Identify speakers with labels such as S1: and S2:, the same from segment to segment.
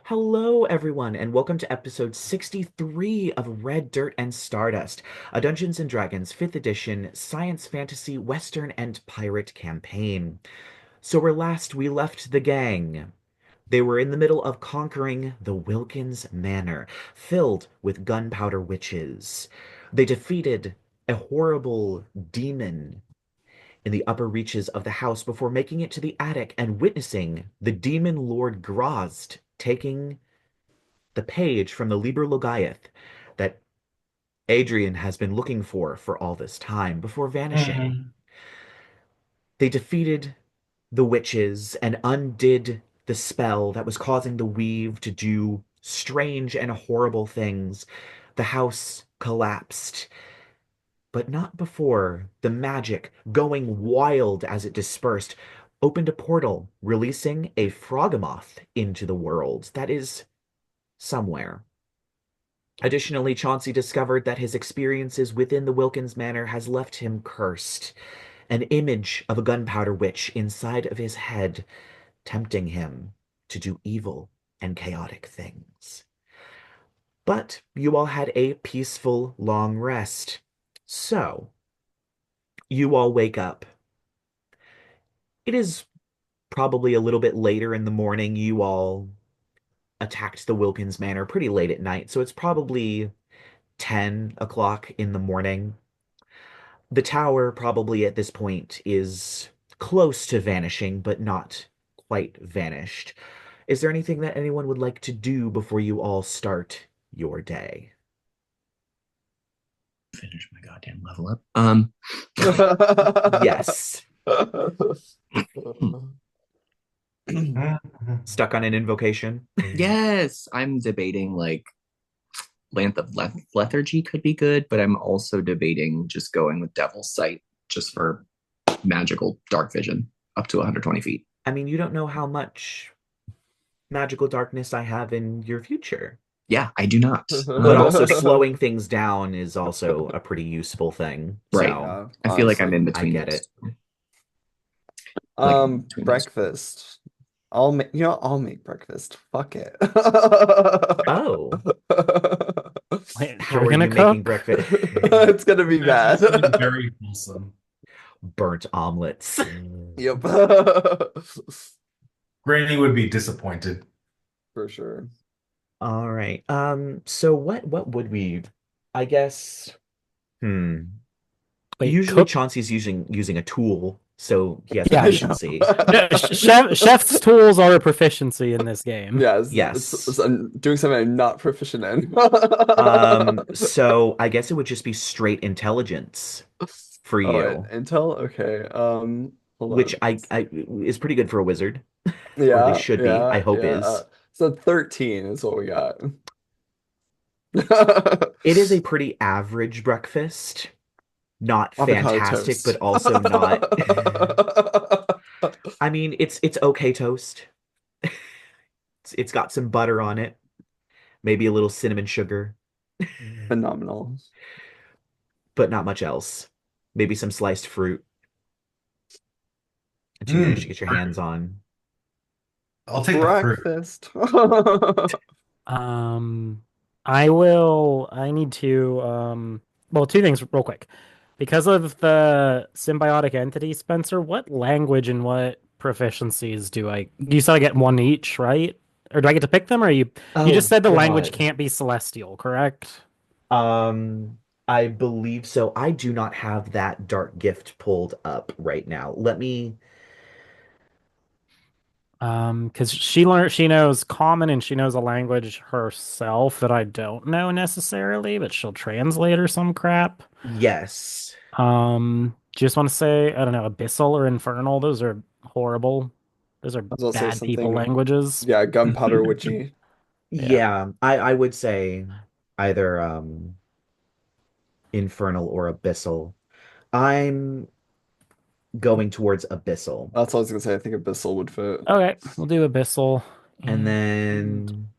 S1: Hello, everyone, and welcome to episode 63 of Red Dirt and Stardust, a Dungeons and Dragons 5th edition science fantasy western and pirate campaign. So where last we left the gang, they were in the middle of conquering the Wilkins Manor, filled with gunpowder witches. They defeated a horrible demon in the upper reaches of the house before making it to the attic and witnessing the demon lord Grozd taking the page from the Liber Logaeth that Adrien has been looking for all this time before vanishing.
S2: Mhm.
S1: They defeated the witches and undid the spell that was causing the weave to do strange and horrible things. The house collapsed, but not before the magic, going wild as it dispersed, opened a portal, releasing a Froghemoth into the world that is somewhere. Additionally, Chauncey discovered that his experiences within the Wilkins Manor has left him cursed, an image of a gunpowder witch inside of his head, tempting him to do evil and chaotic things. But you all had a peaceful, long rest. So, you all wake up. It is probably a little bit later in the morning. You all attacked the Wilkins Manor pretty late at night, so it's probably 10 o'clock in the morning. The tower probably at this point is close to vanishing, but not quite vanished. Is there anything that anyone would like to do before you all start your day?
S2: Finish my goddamn level up.
S1: Yes.
S2: Mhm.
S1: Stuck on an invocation?
S2: Yes, I'm debating Length of Lethargy could be good, but I'm also debating just going with Devil's Sight just for magical dark vision up to 120 feet.
S1: I mean, you don't know how much magical darkness I have in your future.
S2: Yeah, I do not.
S1: But also slowing things down is also a pretty useful thing.
S2: Right.
S1: So
S3: Yeah,
S2: I feel like I'm
S3: honestly.
S2: in
S1: I
S2: between
S1: get
S2: those
S1: it.
S2: two. Like in between those.
S3: Breakfast. I'll make, I'll make breakfast. Fuck it.
S1: Oh,
S4: Wait,
S1: how
S4: you're
S1: are
S4: gonna
S1: you making
S4: cook?
S1: breakfast?
S3: It's gonna be bad.
S5: It's been very wholesome.
S1: Burnt omelets.
S3: Yep.
S5: Granny would be disappointed.
S3: For sure.
S1: All right. So what would we I guess hmm.
S4: Wait,
S1: Usually
S4: cook?
S1: Chauncey's using a tool, so he has
S4: Yeah,
S1: proficiency.
S4: chef's tools are a proficiency in this game.
S3: Yeah,
S1: Yes.
S3: I'm doing something I'm not proficient in.
S1: So I guess it would just be straight intelligence for
S3: Oh,
S1: you,
S3: Intel? Okay. Hold
S1: which
S3: on.
S1: I is pretty good for a wizard, or at least
S3: Yeah,
S1: should be. I
S3: yeah,
S1: hope
S3: yeah.
S1: is.
S3: So 13 is what we got.
S1: It is a pretty average breakfast. Not
S3: Avocado
S1: fantastic, but
S3: toast.
S1: also not. I mean, it's okay toast. It's got some butter on it, maybe a little cinnamon sugar,
S3: Phenomenal.
S1: but not much else. Maybe some sliced fruit until you manage to
S5: Mm,
S1: get your hands on.
S5: I'll take the fruit.
S3: Breakfast.
S4: Um, I need to, well, two things real quick. Because of the symbiotic entity, Spencer, what language and what proficiencies you said I get one each, right? Or do I get to pick them, or you just
S1: Oh
S4: said the language
S1: God.
S4: can't be celestial, correct?
S1: Um, I believe so. I do not have that dark gift pulled up right now. Let me.
S4: Because she knows common and she knows a language herself that I don't know necessarily, but she'll translate or some crap.
S1: Yes.
S4: Just want to say, I don't know, abyssal or infernal, those are horrible. Those are
S3: I was also say
S4: bad people
S3: something,
S4: languages.
S3: yeah, gunpowder witchy.
S4: Yeah.
S1: Yeah, I would say either infernal or abyssal. I'm going towards abyssal.
S3: That's what I was gonna say. I think abyssal would fit.
S4: Okay, we'll do abyssal.
S1: And
S4: And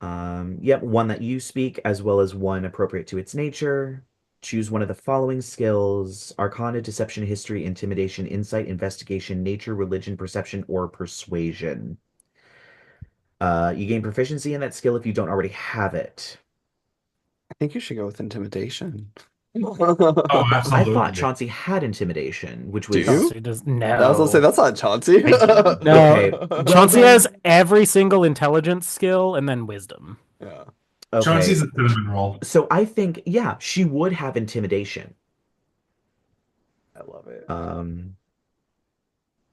S1: then yep, one that you speak as well as one appropriate to its nature. Choose one of the following skills: Arcana, Deception, History, Intimidation, Insight, Investigation, Nature, Religion, Perception, or Persuasion. You gain proficiency in that skill if you don't already have it.
S3: I think you should go with intimidation.
S5: Oh,
S1: I thought
S5: absolutely.
S1: Chauncey had intimidation, which
S3: Do
S1: was
S3: you?
S4: Chauncey does
S3: I was gonna say
S1: no.
S4: no.
S3: that's not Chauncey.
S1: I do.
S4: No.
S1: Okay. Well
S4: Chauncey has
S1: then,
S4: every single intelligence skill and then wisdom.
S3: Yeah,
S1: okay.
S5: Chauncey's a cinnamon roll.
S1: So I think, yeah, she would have intimidation.
S3: I love it.
S1: Um,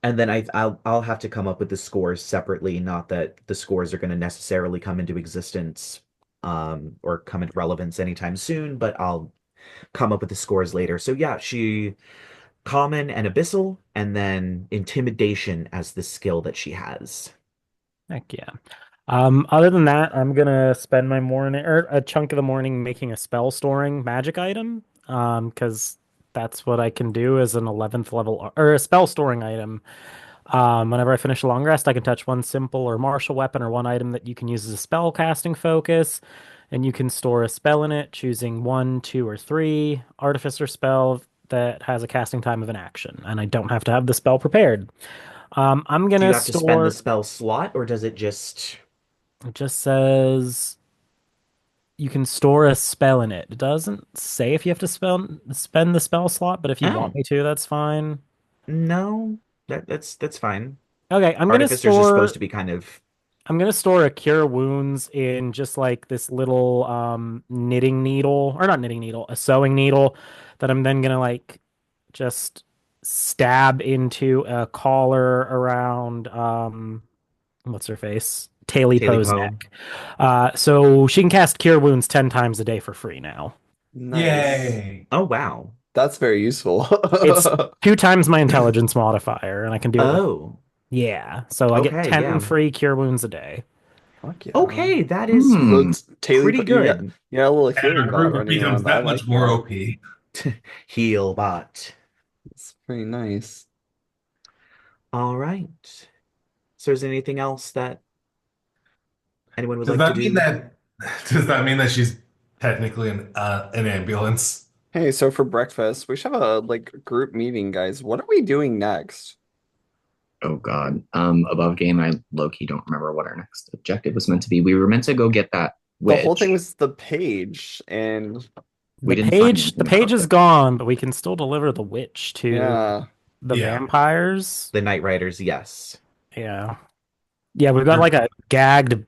S1: and then I'll have to come up with the scores separately. Not that the scores are going to necessarily come into existence, or come into relevance anytime soon, but I'll come up with the scores later. So yeah, she common and abyssal, and then intimidation as the skill that she has.
S4: Heck yeah. Other than that, I'm gonna spend my morning or a chunk of the morning making a spell storing magic item. Because that's what I can do as an 11th level or a spell storing item. Whenever I finish a long rest, I can touch one simple or martial weapon or one item that you can use as a spell casting focus, and you can store a spell in it, choosing one, two, or three Artificer spell that has a casting time of an action, and I don't have to have the spell prepared. I'm
S1: Do you
S4: gonna
S1: have to spend the
S4: store.
S1: spell slot, or does it just...
S4: It just says you can store a spell in it. It doesn't say if you have to spend the spell slot, but if you want
S1: Oh,
S4: me to, that's fine.
S1: no, that's fine.
S4: Okay,
S1: Artificers are supposed to be kind of...
S4: I'm gonna store a cure wounds in just like this little knitting needle, or not knitting needle, a sewing needle that I'm then gonna like just stab into a collar around what's her face? Taily
S1: Daily
S4: Poe's
S1: Poe.
S4: neck. So she can cast cure wounds 10 times a day for free now.
S3: Nice.
S5: Yay.
S1: Oh, wow.
S3: That's very useful.
S4: It's two times my intelligence modifier, and I can do it with
S1: Oh,
S4: yeah. So I get
S1: okay,
S4: 10
S1: yeah.
S4: free cure wounds a day.
S3: Fuck yeah.
S1: Okay, that is
S3: So
S2: Hmm.
S3: it's Taily,
S1: pretty
S3: you
S1: good.
S3: got a little
S5: And
S3: healing
S5: our
S3: bot
S5: group
S3: running
S5: becomes
S3: around. I
S5: that much
S3: like
S5: more
S3: that.
S5: OP.
S1: Heal bot.
S3: It's pretty nice.
S1: All right. So is there anything else that anyone would
S5: Does
S1: like to
S5: that mean
S1: do?
S5: that does that mean that she's technically an ambulance?
S3: Hey, so for breakfast, we should have a like group meeting, guys. What are we doing next?
S2: Oh God. Above game, I low key don't remember what our next objective was meant to be. We were meant to go get that
S3: The whole thing
S2: witch.
S3: was the page, and
S2: We didn't find anything
S4: The page
S2: about
S4: is
S2: it.
S4: gone, but we can still deliver the witch to
S3: yeah,
S4: the
S5: Yeah.
S4: vampires.
S1: The Night Riders, yes.
S4: Yeah. Yeah, we've got
S5: We're
S4: like a gagged,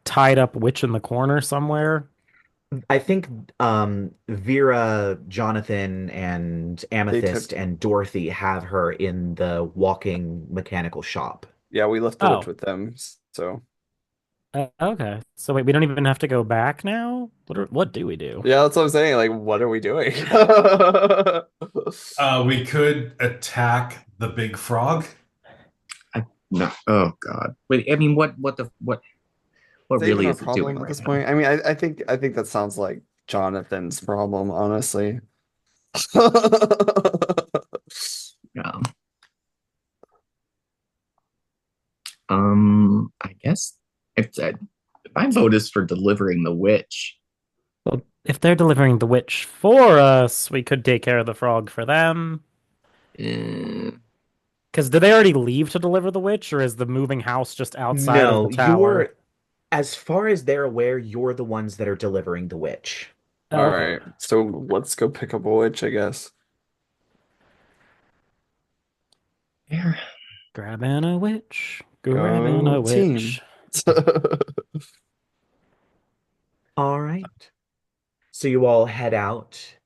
S4: tied up witch in the corner somewhere.
S1: I think Vera, Jonathan, and
S3: they took.
S1: Amethyst and Dorothy have her in the walking mechanical shop.
S3: Yeah, we left the witch
S4: Oh,
S3: with them. So
S4: okay. So wait, we don't even have to go back now? What do we do?
S3: yeah, that's what I'm saying. Like, what are we doing?
S5: we could attack the big frog.
S2: No. Oh God. Wait. I mean, what
S3: Is that even
S2: really
S3: our
S2: is it doing
S3: problem at
S2: right
S3: this
S2: now?
S3: point? I mean, I think that sounds like Jonathan's problem, honestly.
S2: Um. I guess if my vote is for delivering the witch,
S4: Well, if they're delivering the witch for us, we could take care of the frog for them.
S2: eh,
S4: Because did they already leave to deliver the witch, or is the moving house just outside of the
S1: No,
S4: tower?
S1: as far as they're aware, you're the ones that are delivering the witch.
S3: All
S4: Oh, okay.
S3: right, so let's go pick up a witch, I guess.
S2: there.
S4: Grabbing a witch. Grabbing
S3: Go
S4: a
S3: team.
S4: witch.
S1: All right. So you all head out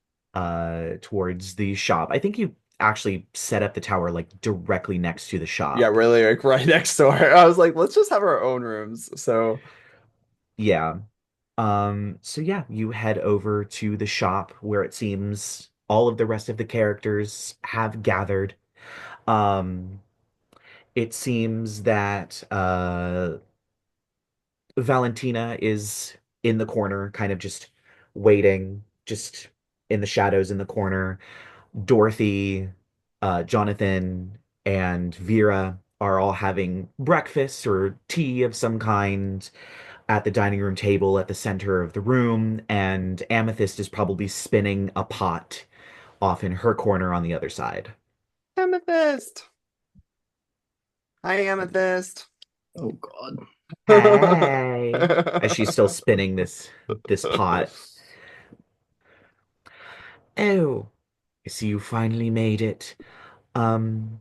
S1: towards the shop. I think you actually set up the tower like directly next to the
S3: Yeah,
S1: shop.
S3: really, like right next door. I was like, let's just have our own rooms. So
S1: Yeah. So yeah, you head over to the shop where it seems all of the rest of the characters have gathered. Um, it seems that Valentina is in the corner, kind of just waiting, just in the shadows in the corner. Dorothy, Jonathan, and Vera are all having breakfast or tea of some kind at the dining room table at the center of the room, and Amethyst is probably spinning a pot off in her corner on the other side.
S3: Amethyst. Hi, Amethyst.
S2: Oh God.
S1: Hey, as she's still spinning this pot. Oh, I see you finally made it. Um,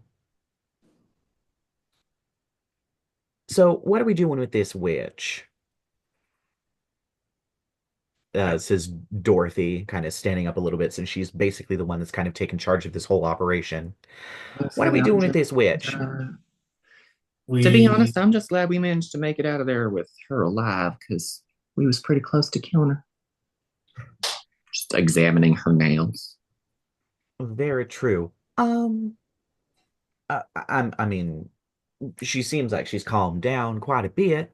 S1: so what are we doing with this witch? Says Dorothy, kind of standing up a little bit since she's basically the one that's kind of taken charge of this whole operation. What are we
S2: Honestly,
S1: doing with this witch?
S2: to be
S5: We
S2: honest, I'm just glad we managed to make it out of there with her alive because we was pretty close to killing her. Just examining her nails.
S1: Very true. I mean, she seems like she's calmed down quite a bit.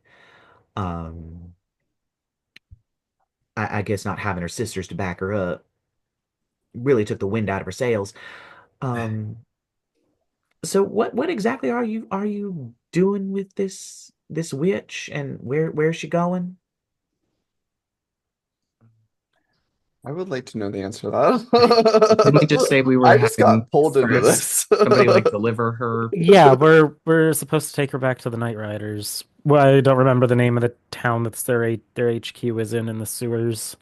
S1: Um, I guess not having her sisters to back her up really took the wind out of her sails. Um, so what exactly are you doing with this witch and where's she going?
S3: I would like to know the answer to
S2: Didn't we just
S3: that.
S2: say we were
S3: I just
S2: having
S3: got pulled into this.
S2: somebody like deliver her?
S4: Yeah, we're supposed to take her back to the Night Riders. Well, I don't remember the name of the town that's their HQ is in the sewers.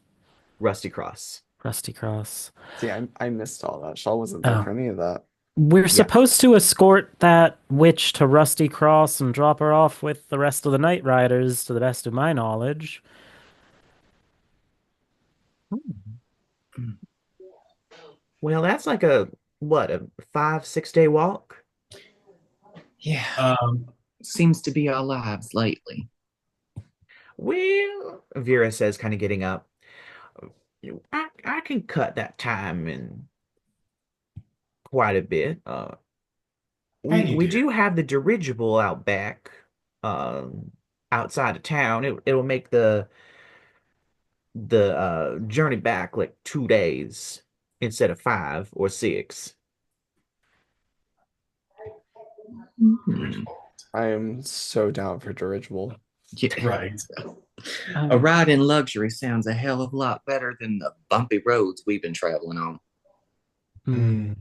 S1: Rusty Cross.
S4: Rusty Cross.
S3: See, I missed all that. Shaw wasn't there
S4: Oh.
S3: for any of that.
S4: We're
S1: Yeah.
S4: supposed to escort that witch to Rusty Cross and drop her off with the rest of the Night Riders, to the best of my knowledge.
S1: Well, that's like a 5, 6 day walk?
S2: Yeah,
S5: um
S2: seems to be our lives lately.
S1: Well, Vera says, kind of getting up. I can cut that time in quite a bit.
S5: and
S1: We
S5: you
S1: we
S5: do.
S1: do have the dirigible out back, um, outside of town. It'll make the journey back like 2 days instead of 5 or 6.
S2: Hmm.
S3: I am so down for dirigible.
S2: Yeah.
S5: Right.
S2: A ride in luxury sounds a hell of a lot better than the bumpy roads we've been traveling on.
S5: Mm.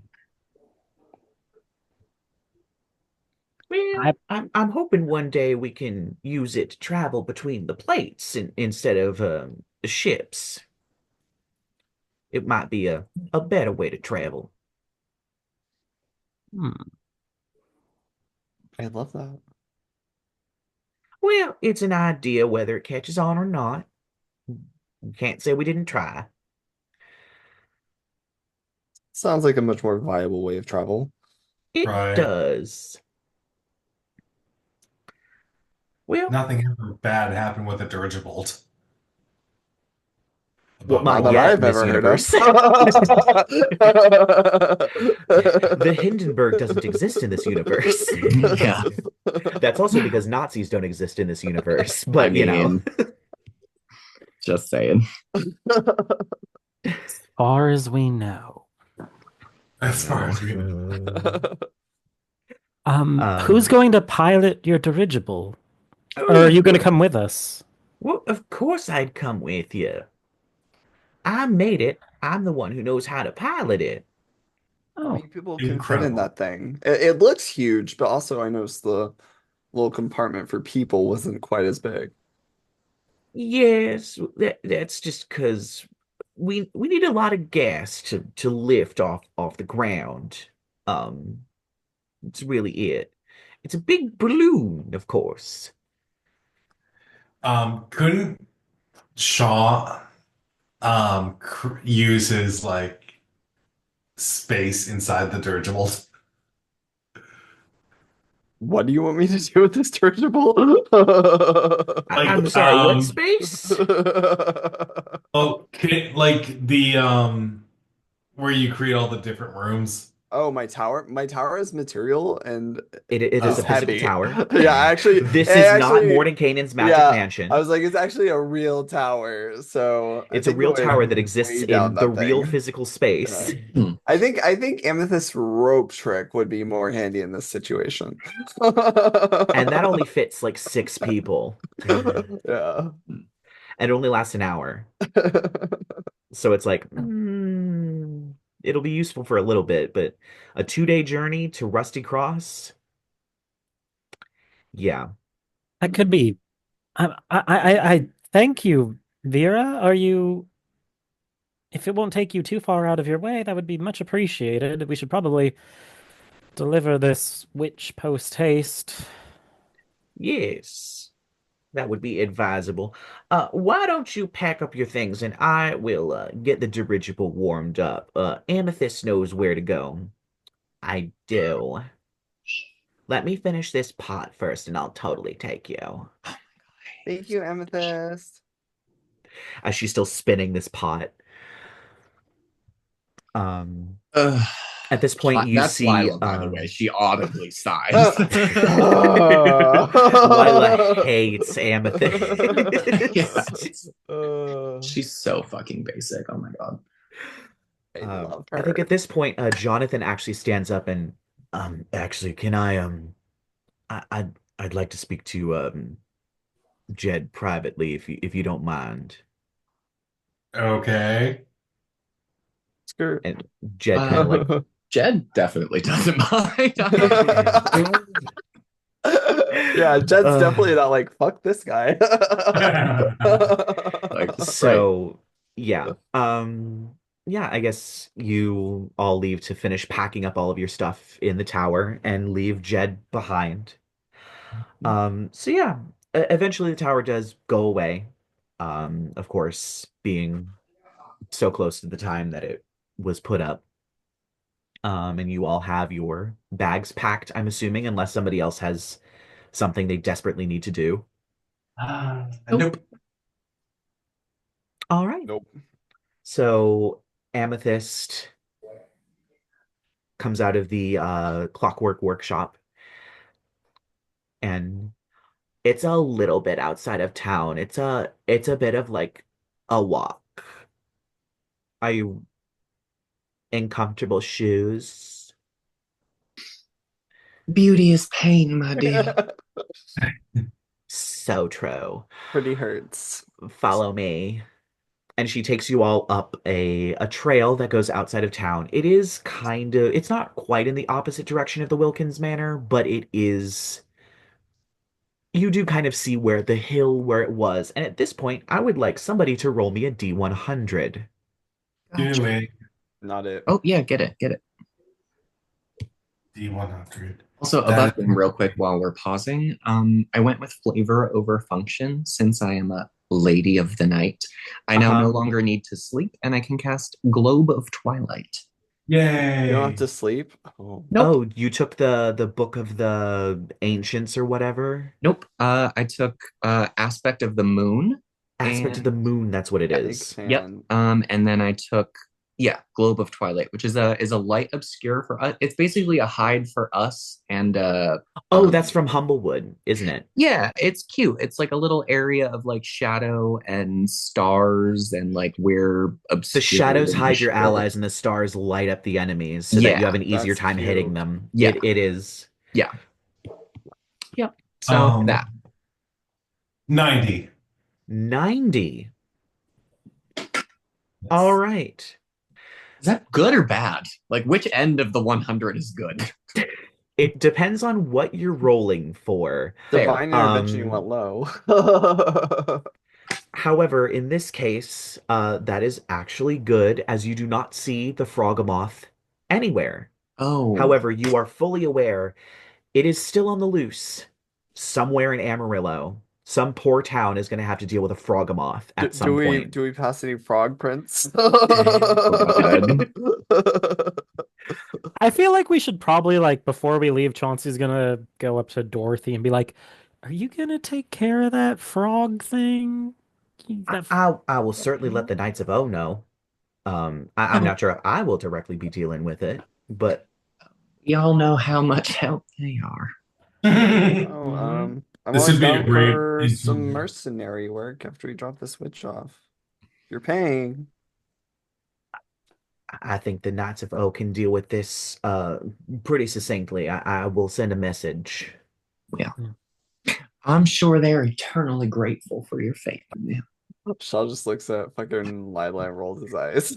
S1: Well,
S4: I
S1: I'm hoping one day we can use it to travel between the plates instead of ships. It might be a better way to travel.
S4: hmm.
S3: I love that.
S1: Well, it's an idea whether it catches on or not. Can't say we didn't try.
S3: Sounds like a much more viable way of travel.
S1: It
S5: Right.
S1: does. Well,
S5: Nothing ever bad happened with a dirigible
S1: what
S5: above
S1: not
S3: Not that
S5: board.
S1: yet in
S3: I've
S1: this
S3: ever heard of.
S1: universe. The Hindenburg doesn't exist in this universe.
S2: Yeah,
S1: That's also because Nazis don't exist in this universe.
S2: I
S1: But,
S2: mean, just saying.
S4: Far as we know.
S5: As far as we know.
S4: Who's
S1: Um,
S4: going to pilot your dirigible? Or are
S1: oh,
S4: you going to come with us?
S1: well, of course I'd come with you. I made it. I'm the one who knows how to pilot it.
S3: How
S4: Oh,
S3: many people can fit in
S5: Incredible.
S3: that thing? It looks huge, but also I noticed the little compartment for people wasn't quite as big.
S1: Yes, that's just because we need a lot of gas to lift off the ground. Um, it's really it. It's a big balloon, of course.
S5: Couldn't Shaw use his like space inside the dirigible?
S3: What do you want me to do with this dirigible?
S1: I'm
S5: Like
S1: sorry, what space?
S5: oh like the where you create all the different rooms.
S3: Oh, my tower. My tower is material and
S1: It is
S3: is
S1: a
S5: Oh.
S1: physical
S3: heavy.
S1: tower.
S3: Yeah,
S1: This is not
S3: actually,
S1: Mordenkainen's magic
S3: yeah. I
S1: mansion.
S3: was like, it's actually a real tower. So I
S1: It's a
S3: think the
S1: real tower that
S3: wind
S1: exists
S3: way down
S1: in the
S3: that
S1: real
S3: thing.
S1: physical
S3: Yeah.
S1: space.
S2: Hmm.
S3: I think Amethyst rope trick would be more handy in this situation.
S1: And that only fits like 6 people.
S3: Yeah.
S1: And it only lasts an hour. So it's like, it'll be useful for a little bit, but a 2 day journey to Rusty Cross, yeah.
S4: That could be. I thank you, Vera. Are you? If it won't take you too far out of your way, that would be much appreciated. We should probably deliver this witch post haste.
S1: Yes, that would be advisable. Why don't you pack up your things and I will get the dirigible warmed up. Amethyst knows where to go. I do. Let me finish this pot first and I'll totally take you.
S3: Thank you, Amethyst.
S1: As she's still spinning this pot. Um,
S2: Ugh.
S1: at this point, you
S2: That's
S1: see
S2: Lyla, by the way. She audibly sighs.
S1: Lyla hates Amethyst.
S2: Yeah. She's so fucking basic. Oh my god.
S3: I love
S1: I think
S3: her.
S1: at this point, Jonathan actually stands up and, actually, can I'd like to speak to Jed privately if you don't mind.
S5: Okay.
S3: Skirt.
S1: And Jed kind of like
S2: Jed definitely doesn't mind.
S3: Yeah, Jed's
S1: Uh,
S3: definitely not like, fuck this guy.
S2: Like,
S1: so yeah. Yeah, I guess you all leave to finish packing up all of your stuff in the tower and leave Jed behind. So yeah, eventually the tower does go away. Of course, being so close to the time that it was put up. And you all have your bags packed, I'm assuming, unless somebody else has something they desperately need to do.
S5: Nope.
S1: All right.
S3: Nope.
S1: So Amethyst comes out of the clockwork workshop, and it's a little bit outside of town. It's a bit of like a walk. Are you in comfortable shoes?
S2: beauty is pain, my dear.
S1: So true.
S3: Pretty hurts.
S1: Follow me. And she takes you all up a trail that goes outside of town. It is kind of, it's not quite in the opposite direction of the Wilkins Manor, but it is, you do kind of see where the hill where it was. And at this point, I would like somebody to roll me a D100.
S5: Do it.
S3: Not it.
S2: Oh yeah, get it, get it.
S5: D100.
S2: Also, about them real quick while we're pausing. I went with flavor over function since I am a lady of the night. I now no longer need to sleep, and I can cast Globe of Twilight.
S5: Yay.
S3: You don't have to sleep? Oh.
S2: Nope.
S1: Oh, you took the book of the ancients or whatever?
S2: Nope. I took Aspect of the Moon.
S1: Aspect of the moon, that's what it
S3: Big
S1: is.
S2: Yep.
S3: fan.
S2: And then I took Globe of Twilight, which is a light obscure for us. It's basically a hide for us and
S1: Oh, that's from Humblewood, isn't it?
S2: yeah, it's cute. It's like a little area of like shadow and stars and like we're obscure.
S1: The shadows hide your
S2: sure.
S1: allies and the stars light up the enemies so that you have an easier
S3: that's
S1: time
S3: cute.
S1: hitting them.
S2: Yeah.
S1: It is.
S2: Yeah. Yep. So that
S5: 90.
S1: 90. All right.
S2: is that good or bad? Like which end of the 100 is good?
S1: It depends on what you're rolling for.
S2: Fair.
S3: Divine Intervention went low.
S1: However, in this case, that is actually good as you do not see the Frogamoth anywhere.
S2: Oh.
S1: However, you are fully aware it is still on the loose somewhere in Amarillo. Some poor town is going to have to deal with a Frogamoth at some point.
S3: Do we pass any frog prints?
S4: I feel like we should probably like before we leave, Chauncey's gonna go up to Dorothy and be like, "Are you gonna take care of that frog thing?"
S1: I will certainly let the Knights of O know. I'm not sure if I will directly be dealing with it, but
S2: Y'all know how much help they are.
S3: I'm
S5: This
S3: always
S5: would be a
S3: down
S5: great
S3: for some
S5: incident.
S3: mercenary work after we drop the switch off. You're paying.
S1: I think the Knights of O can deal with this pretty succinctly. I will send a message.
S2: Yeah. I'm sure they're eternally grateful for your faith in them.
S3: Shaw just looks at fucking Lyla and rolls his eyes.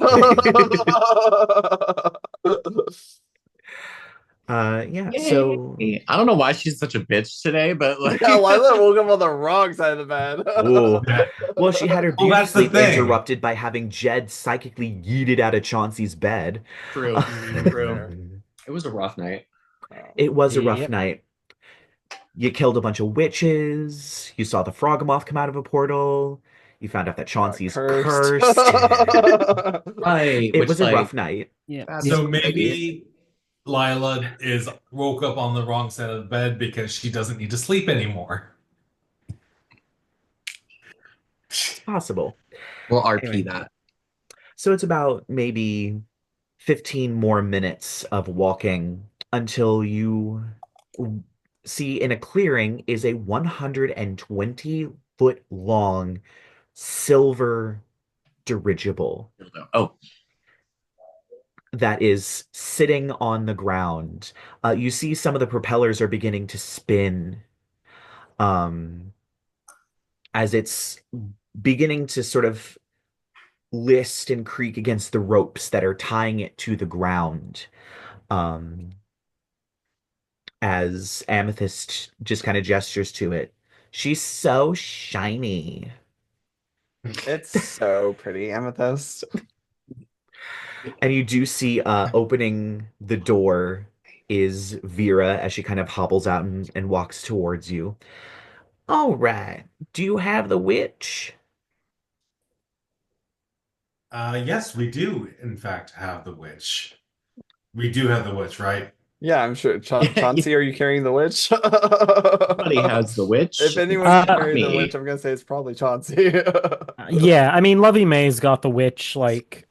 S1: Yeah,
S2: Yay!
S1: so
S2: I don't know why she's such a bitch today, but like,
S3: Yeah, Lyla woke up on the wrong side of the
S1: oh.
S5: Yeah.
S3: bed.
S1: Well, she had her
S5: Well,
S1: beauty
S5: that's the
S1: sleep
S5: thing.
S1: interrupted by having Jed psychically yeeted out of Chauncey's bed.
S2: true,
S4: Mm,
S2: true.
S3: Fair.
S2: It was a rough night.
S1: It was a rough
S4: yep.
S1: night. You killed a bunch of witches. You saw the Frogmoth come out of a portal. You found out that
S3: Got
S1: Chauncey's
S3: cursed.
S1: cursed.
S2: Right,
S1: It
S2: which
S1: was a
S2: like
S1: rough night.
S4: Yep.
S2: that's
S4: Yep.
S5: So
S2: shitty.
S5: maybe Lila is woke up on the wrong side of the bed because she doesn't need to sleep anymore.
S1: It's possible.
S2: We'll RP
S1: Anyway,
S2: that.
S1: so it's about maybe 15 more minutes of walking until you see in a clearing is a 120-foot long silver dirigible
S2: Oh,
S1: that is sitting on the ground. You see some of the propellers are beginning to spin um, as it's beginning to sort of list and creak against the ropes that are tying it to the ground. Um, as Amethyst just kind of gestures to it. She's so shiny.
S3: It's so pretty, Amethyst.
S1: And you do see opening the door is Vera as she kind of hobbles out and walks towards you. All right. Do you have the witch?
S5: Yes, we do, in fact, have the witch. We do have the witch, right?
S3: Yeah, I'm sure.
S2: yeah,
S3: Chauncey, are you carrying the witch?
S2: somebody has the
S3: If
S2: witch.
S3: anyone can
S2: Not
S3: carry the witch,
S2: me.
S3: I'm gonna say it's probably Chauncey.
S4: Yeah, I mean, Lovey May's got the witch, like,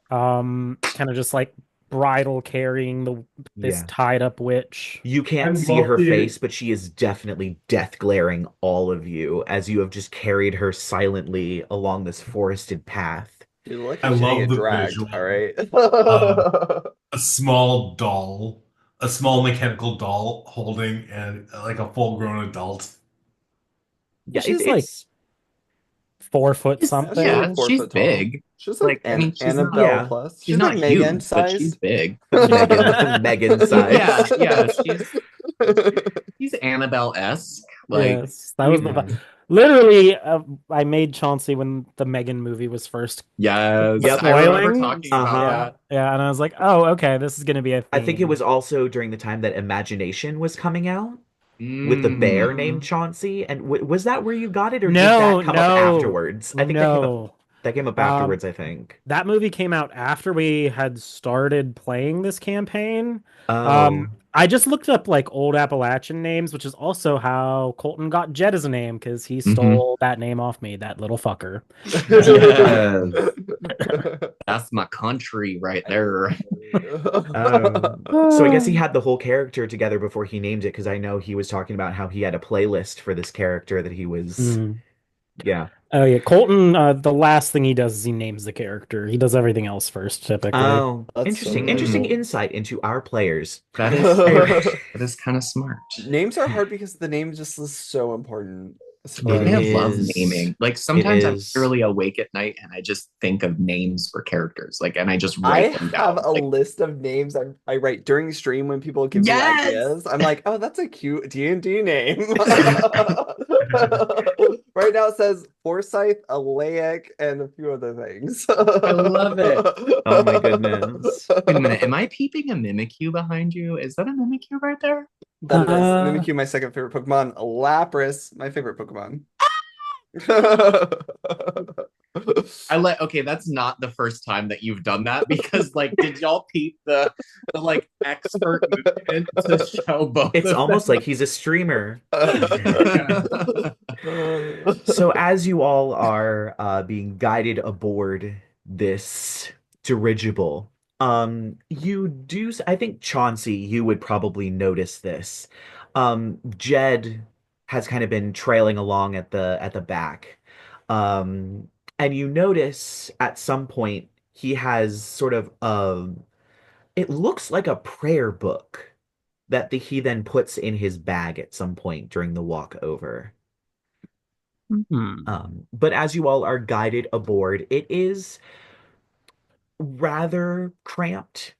S4: kind of just like bridal carrying this
S1: Yeah.
S4: tied up witch.
S1: You can't
S5: I'm
S1: see her
S5: mostly
S1: face, but she is definitely death glaring all of you as you have just carried her silently along this forested path.
S3: You're lucky
S5: I
S3: she didn't
S5: love
S3: get
S5: the
S3: dragged, all
S5: visual
S3: right?
S5: of a small doll, a small mechanical doll holding and like a full-grown adult.
S1: Yeah,
S4: She's like
S1: it's
S4: 4 foot
S3: Yeah, she's like
S4: something.
S3: four
S2: She's
S3: foot tall.
S2: big.
S3: She's like
S2: Like, I mean, she's not
S3: Annabelle
S1: yeah,
S3: plus.
S2: she's
S3: She's like
S2: not
S3: Megan
S2: huge, but she's
S3: size.
S2: big.
S1: Megan
S2: Yeah,
S1: size.
S2: yeah, she's Annabelle-esque. Like,
S4: Yes, that was the
S1: Yeah.
S4: literally. I made Chauncey when the Megan movie was first
S2: yes,
S1: Yep.
S2: I remember
S4: spoiling.
S2: talking about
S1: Uh-huh.
S4: Yeah,
S2: that.
S4: yeah, and I was like, oh, okay, this is gonna be a
S1: I think it
S4: theme.
S1: was also during the time that Imagination was coming out with the bear named
S2: Mm.
S1: Chauncey. And was that where you got it, or did
S4: No,
S1: that come up
S4: no,
S1: afterwards? I think
S4: no.
S1: that came up
S4: Um,
S1: afterwards, I think.
S4: that movie came out after we had started playing this campaign.
S1: Oh.
S4: I just looked up like old Appalachian names, which is also how Colton got Jed as a name because he
S2: Hmm.
S4: stole that name off me, that little fucker.
S2: Yes, that's my country right there.
S1: So I guess he had the whole character together before he named it, because I know he was talking about how he had a playlist for this character that he was,
S4: Mm.
S1: yeah.
S4: Oh yeah, Colton. The last thing he does is he names the character. He does everything else first, typically.
S1: Oh,
S3: That's so
S1: interesting
S2: Mm,
S3: cool.
S1: insight into our players.
S2: that is
S1: Anyway,
S2: that is kind of smart.
S3: Names are hard because the name just is so important.
S1: it
S2: I
S3: Like,
S2: love
S1: is.
S2: naming. Like
S1: It
S2: sometimes I'm
S1: is.
S2: literally awake at night and I just think of names for characters. Like and I just
S3: I
S2: write them
S3: have
S2: down.
S3: a
S2: Like
S3: list of names I write during stream when people give me
S2: yes.
S3: ideas. I'm like, oh, that's a cute D&D name. Right now it says Forsyth, Alaic, and a few other things.
S2: I love it.
S1: Oh my goodness.
S2: Wait a minute. Am I peeping a Mimikyu behind you? Is that a Mimikyu right there?
S3: That it is.
S4: Uh,
S3: Mimikyu, my second favorite Pokemon. Lapras, my favorite Pokemon.
S2: I let okay, that's not the first time that you've done that because like did y'all peep the like expert movement to show both
S1: It's
S2: of
S1: almost
S2: them?
S1: like he's a streamer.
S2: Yeah.
S1: So as you all are being guided aboard this dirigible, you do, I think Chauncey, you would probably notice this. Jed has kind of been trailing along at the back. Um, and you notice at some point he has sort of it looks like a prayer book that he then puts in his bag at some point during the walk over.
S4: hmm.
S1: But as you all are guided aboard, it is rather cramped.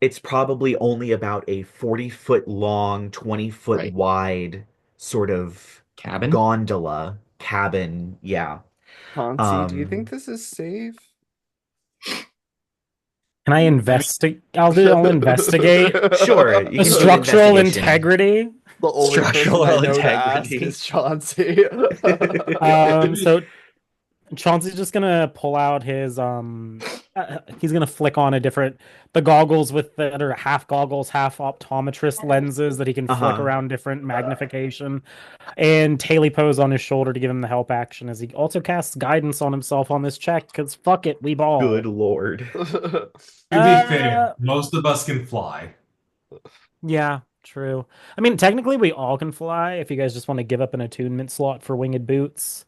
S1: It's probably only about a 40-foot long, 20-foot
S2: Right.
S1: wide sort of
S2: Cabin?
S1: gondola cabin. Yeah.
S3: Chauncey, do you think
S1: Um,
S3: this is safe?
S4: Can I
S2: I mean,
S4: investigate? I'll investigate
S1: sure, you
S4: the
S1: can do an
S4: structural
S1: investigation.
S4: integrity.
S3: The only person I
S2: structural
S3: know to ask
S2: integrity.
S3: is Chauncey.
S4: So Chauncey's just gonna pull out his he's gonna flick on a different the goggles with that are half goggles, half optometrist lenses that he can flick
S1: Uh-huh.
S4: around different magnification, and Taily pose on his shoulder to give him the help action as he also casts guidance on himself on this check because fuck it, we
S1: Good
S4: ball.
S1: Lord.
S5: To be fair,
S4: Uh
S5: most of us can fly.
S4: yeah, true. I mean technically we all can fly if you guys just want to give up an attunement slot for winged boots.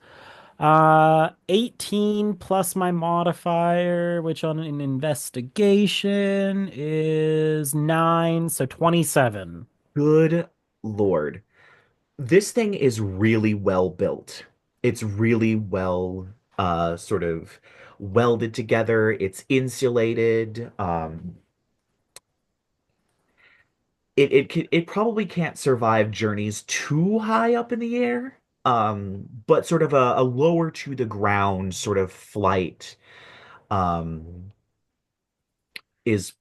S4: 18 plus my modifier, which on an investigation is 9, so 27.
S1: Good Lord. This thing is really well built. It's really well sort of welded together. It's insulated. It probably can't survive journeys too high up in the air. But sort of a lower to the ground sort of flight is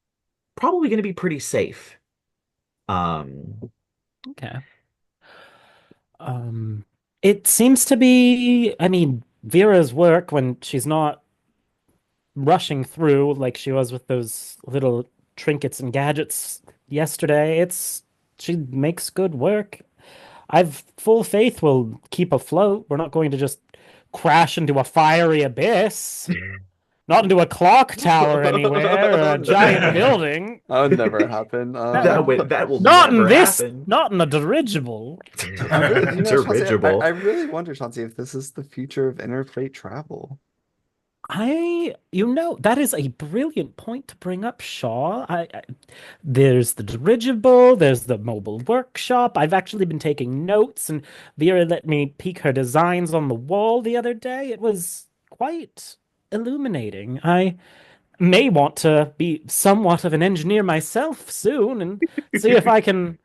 S1: probably going to be pretty safe. Um,
S4: Okay. Um, it seems to be, I mean, Vera's work when she's not rushing through like she was with those little trinkets and gadgets yesterday. She makes good work. I've full faith we'll keep afloat. We're not going to just crash into a fiery abyss, not into a clock tower anywhere or a giant
S5: I
S4: building.
S3: That would never happen.
S1: that will
S4: Not in
S1: never
S4: this,
S1: happen.
S4: not in a dirigible.
S3: I really, Chauncey, I
S1: Dirigible.
S3: really wonder, Chauncey, if this is the future of interplate travel.
S4: That is a brilliant point to bring up, Shaw. There's the dirigible, there's the mobile workshop. I've actually been taking notes, and Vera let me peek her designs on the wall the other day. It was quite illuminating. I may want to be somewhat of an engineer myself soon and see if I can.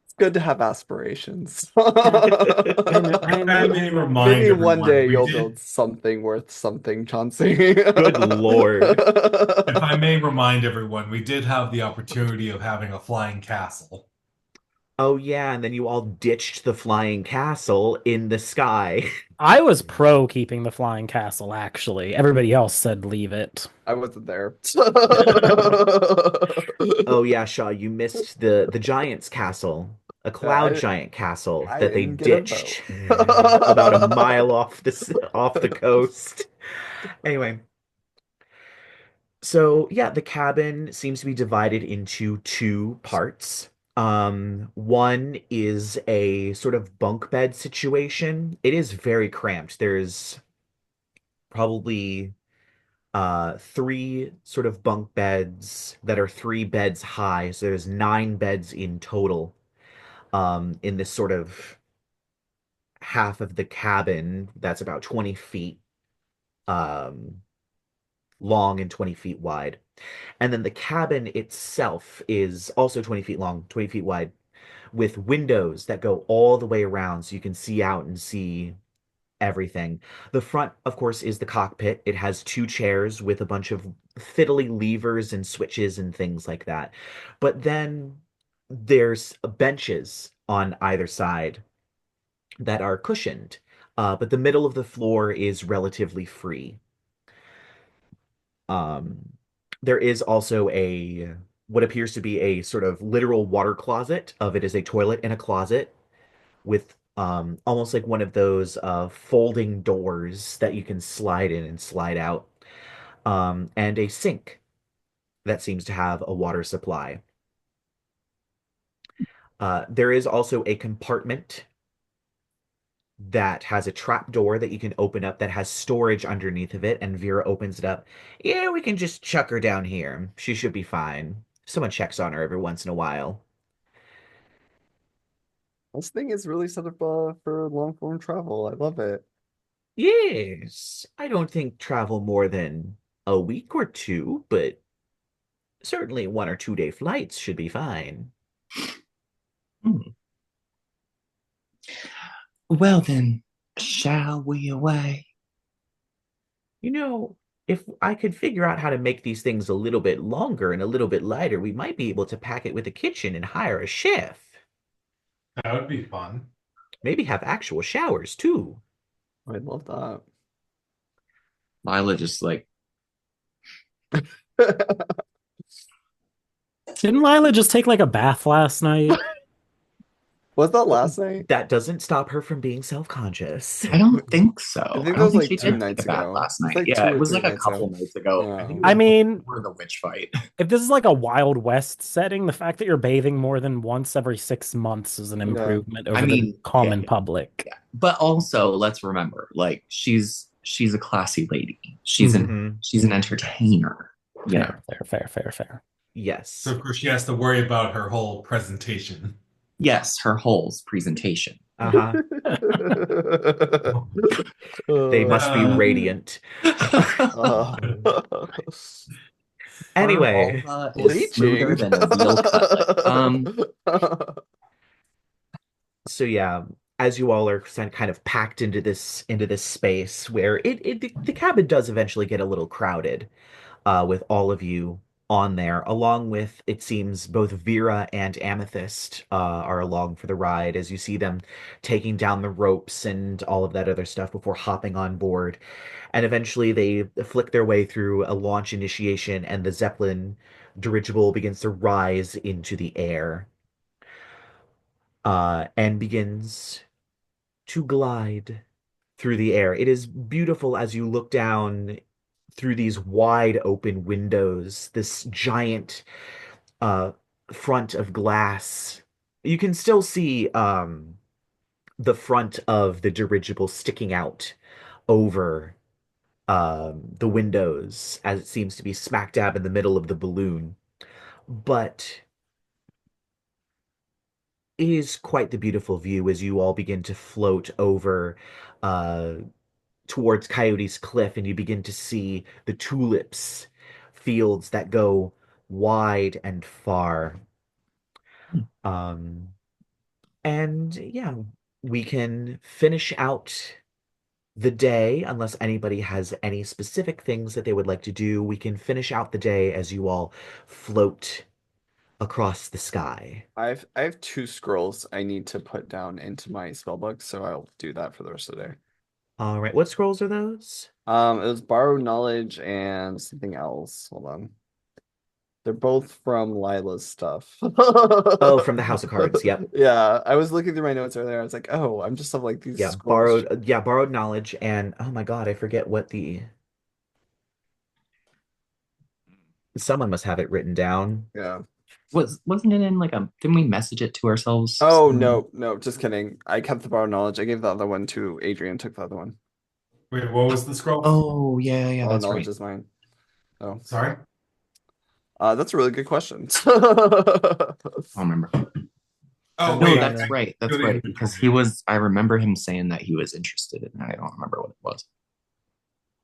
S3: It's good to have aspirations.
S4: I
S5: may
S4: know.
S5: remind
S3: Maybe one
S5: everyone,
S3: day
S5: we
S3: you'll
S5: did,
S3: build something worth something, Chauncey.
S1: Good Lord.
S5: if I may remind everyone, we did have the opportunity of having a flying castle.
S1: Oh yeah, and then you all ditched the flying castle in the sky.
S4: I was pro keeping the flying castle, actually. Everybody else said leave it.
S3: I wasn't there.
S1: Oh yeah, Shaw, you missed the giant's castle, a cloud
S3: I
S1: giant castle
S3: I
S1: that they
S3: didn't get a vote.
S1: ditched about a mile off the coast. Anyway, so yeah, the cabin seems to be divided into two parts. One is a sort of bunk bed situation. It is very cramped. There's probably three sort of bunk beds that are 3 beds high. So there's 9 beds in total in this sort of half of the cabin that's about 20 feet um, long and 20 feet wide. And then the cabin itself is also 20 feet long, 20 feet wide, with windows that go all the way around so you can see out and see everything. The front, of course, is the cockpit. It has 2 chairs with a bunch of fiddly levers and switches and things like that. But then there's benches on either side that are cushioned. But the middle of the floor is relatively free. Um, there is also a what appears to be a sort of literal water closet. Of it is a toilet and a closet with almost like one of those folding doors that you can slide in and slide out, and a sink that seems to have a water supply. There is also a compartment that has a trap door that you can open up that has storage underneath of it, and Vera opens it up. Yeah, we can just chuck her down here. She should be fine. Someone checks on her every once in a while.
S3: This thing is really set up for long form travel. I love it.
S1: Yes, I don't think travel more than a week or two, but certainly 1 or 2 day flights should be fine.
S2: Hmm. Well then, shall we away?
S1: You know, if I could figure out how to make these things a little bit longer and a little bit lighter, we might be able to pack it with a kitchen and hire a chef.
S5: That would be fun.
S1: Maybe have actual showers too.
S3: I love that.
S2: Lyla just like,
S4: Didn't Lyla just take like a bath last night?
S3: Was that last night?
S1: That doesn't stop her from being self-conscious.
S2: I don't think so.
S3: I
S2: I
S3: think that
S2: don't
S3: was
S2: think
S3: like
S2: she
S3: two
S2: did take
S3: nights
S2: a bath
S3: ago.
S2: last
S3: It was
S2: night.
S3: like
S2: Yeah,
S3: 2
S2: it
S3: or
S2: was
S3: 3
S2: like a
S3: nights
S2: couple
S3: ago.
S2: nights ago.
S3: Yeah.
S2: I think it
S4: I
S2: was
S4: mean,
S2: before the witch fight.
S4: if this is like a Wild West setting, the fact that you're bathing more than once every 6 months is an
S3: Yeah.
S4: improvement
S2: I
S4: over the
S2: mean,
S4: common
S2: yeah.
S4: public.
S2: But also, let's remember, like she's a classy lady.
S1: Mhm.
S2: She's an entertainer. You know.
S4: Fair.
S1: Yes.
S5: So of course she has to worry about her whole presentation.
S2: Yes, her whole presentation.
S1: Uh-huh. They must be
S5: Uh,
S1: radiant.
S3: Uh,
S2: Her
S1: Anyway,
S2: vulva is smoother
S3: bleaching.
S2: than a veal cutlet.
S1: so yeah, as you all are kind of packed into this space where the cabin does eventually get a little crowded, with all of you on there, along with, it seems, both Vera and Amethyst are along for the ride as you see them taking down the ropes and all of that other stuff before hopping on board. And eventually they flick their way through a launch initiation, and the Zeppelin dirigible begins to rise into the air, and begins to glide through the air. It is beautiful as you look down through these wide open windows, this giant uh, front of glass. You can still see the front of the dirigible sticking out over the windows as it seems to be smack dab in the middle of the balloon. But it is quite the beautiful view as you all begin to float over uh, towards Coyote's Cliff, and you begin to see the tulips fields that go wide and far. Um, and yeah, we can finish out the day unless anybody has any specific things that they would like to do. We can finish out the day as you all float across the sky.
S3: I have 2 scrolls I need to put down into my spell book, so I'll do that for the rest of the day.
S1: All right, what scrolls are those?
S3: It was borrowed knowledge and something else. Hold on. They're both from Lila's stuff.
S1: Oh, from the House of Cards. Yep.
S3: Yeah, I was looking through my notes earlier. I was like, oh, I'm just have like these
S1: Yeah,
S3: scrolls.
S1: borrowed knowledge, and oh my God, I forget what the someone must have it written down.
S3: Yeah.
S2: Wasn't it in like a? Didn't we message it to ourselves?
S3: Oh no, just kidding. I kept the borrowed knowledge. I gave the other one to Adrien, took the other one.
S5: Wait, what was the scroll?
S2: Oh yeah,
S3: Borrowed
S2: that's
S3: knowledge
S2: right.
S3: is mine. Oh.
S5: Sorry?
S3: That's a really good question.
S2: I don't remember.
S5: Oh,
S2: No,
S5: wait.
S2: that's right. That's
S5: Good
S2: right.
S5: info.
S2: Because he was. I remember him saying that he was interested in. I don't remember what it was.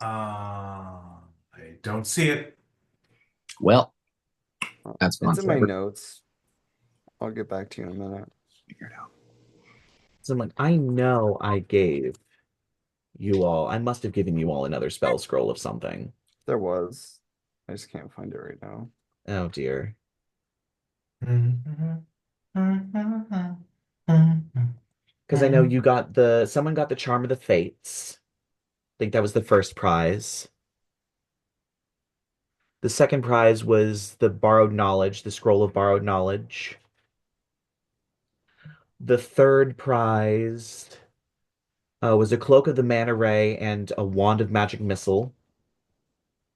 S5: I don't see it.
S2: Well, that's gone
S3: It's in my
S2: forever.
S3: notes. I'll get back to you in a minute.
S2: Figure it out.
S1: So I'm like, I know I gave you all, I must have given you all another spell scroll of something.
S3: There was. I just can't find it right now.
S1: Oh dear. Because I know you got someone got the Charm of the Fates. I think that was the first prize. The second prize was the Borrowed Knowledge, the Scroll of Borrowed Knowledge. The third prize was a Cloak of the Mana Ray and a Wand of Magic Missile.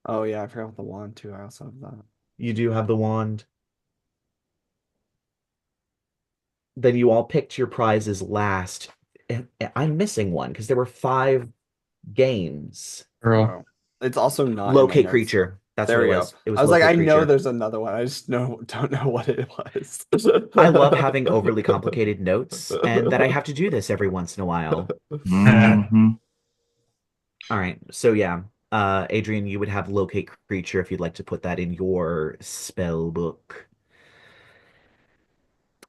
S3: Oh yeah, I forgot about the wand too. I also have that.
S1: You do have the wand. Then you all picked your prizes last. I'm missing one because there were 5 games.
S3: Oh. It's also not in my
S1: Locate
S3: notes.
S1: creature. That's
S3: There
S1: what
S3: we
S1: it
S3: go.
S1: was. It was
S3: I was like, I
S1: locate
S3: know
S1: creature.
S3: there's another one. I just don't know what it was.
S1: I love having overly complicated notes and that I have to do this every once in a while.
S2: Mhm.
S1: All right. So yeah, Adrien, you would have locate creature if you'd like to put that in your spell book.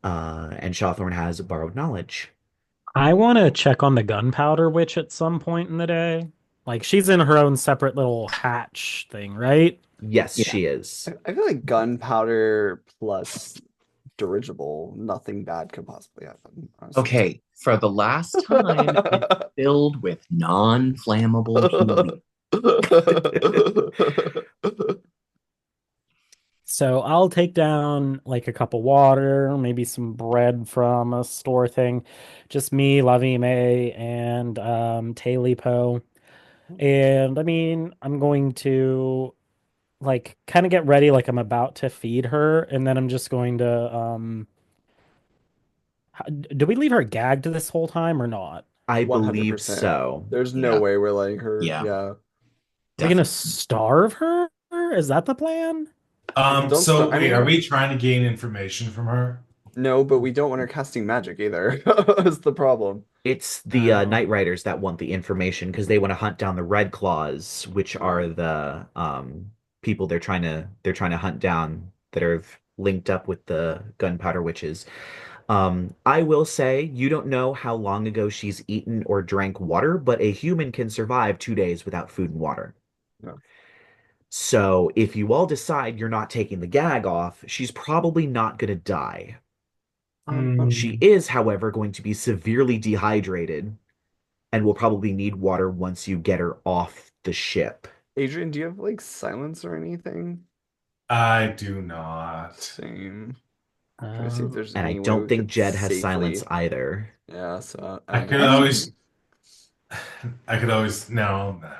S1: And Shawthorn has borrowed knowledge.
S4: I want to check on the gunpowder witch at some point in the day. Like she's in her own separate little hatch thing, right?
S1: Yes,
S2: Yeah.
S1: she is.
S3: I feel like gunpowder plus dirigible, nothing bad could possibly happen, honestly.
S2: Okay, for the last time, it's filled with non-flammable helium.
S4: So I'll take down like a cup of water, maybe some bread from a store thing. Just me, Lovey May, and Taylee. And I mean, I'm going to like kind of get ready like I'm about to feed her, and then I'm just going to do we leave her gagged this whole time or not?
S1: I believe
S3: 100%.
S1: so.
S3: There's no
S2: Yeah.
S3: way we're letting her.
S2: Yeah.
S3: Yeah.
S4: Are we gonna starve her? Is that the plan?
S3: Don't
S5: So
S3: start. I
S5: wait, are
S3: mean,
S5: we trying to gain information from her?
S3: no, but we don't want her casting magic either. Is the problem.
S1: It's the Night Riders that want the information because they want to hunt down the Red Claws, which are the people they're trying to hunt down that are linked up with the gunpowder witches. I will say you don't know how long ago she's eaten or drank water, but a human can survive 2 days without food and water.
S3: No.
S1: So if you all decide you're not taking the gag off, she's probably not going to die. She
S5: Hmm.
S1: is, however, going to be severely dehydrated and will probably need water once you get her off the ship.
S3: Adrian, do you have like silence or anything?
S5: I do not.
S3: Same. Trying to see if there's
S1: And I
S3: any way
S1: don't
S3: we
S1: think
S3: could
S1: Jed has silence
S3: safely.
S1: either.
S3: Yeah, so
S5: I could
S3: actually,
S5: always, I could always, no, never mind.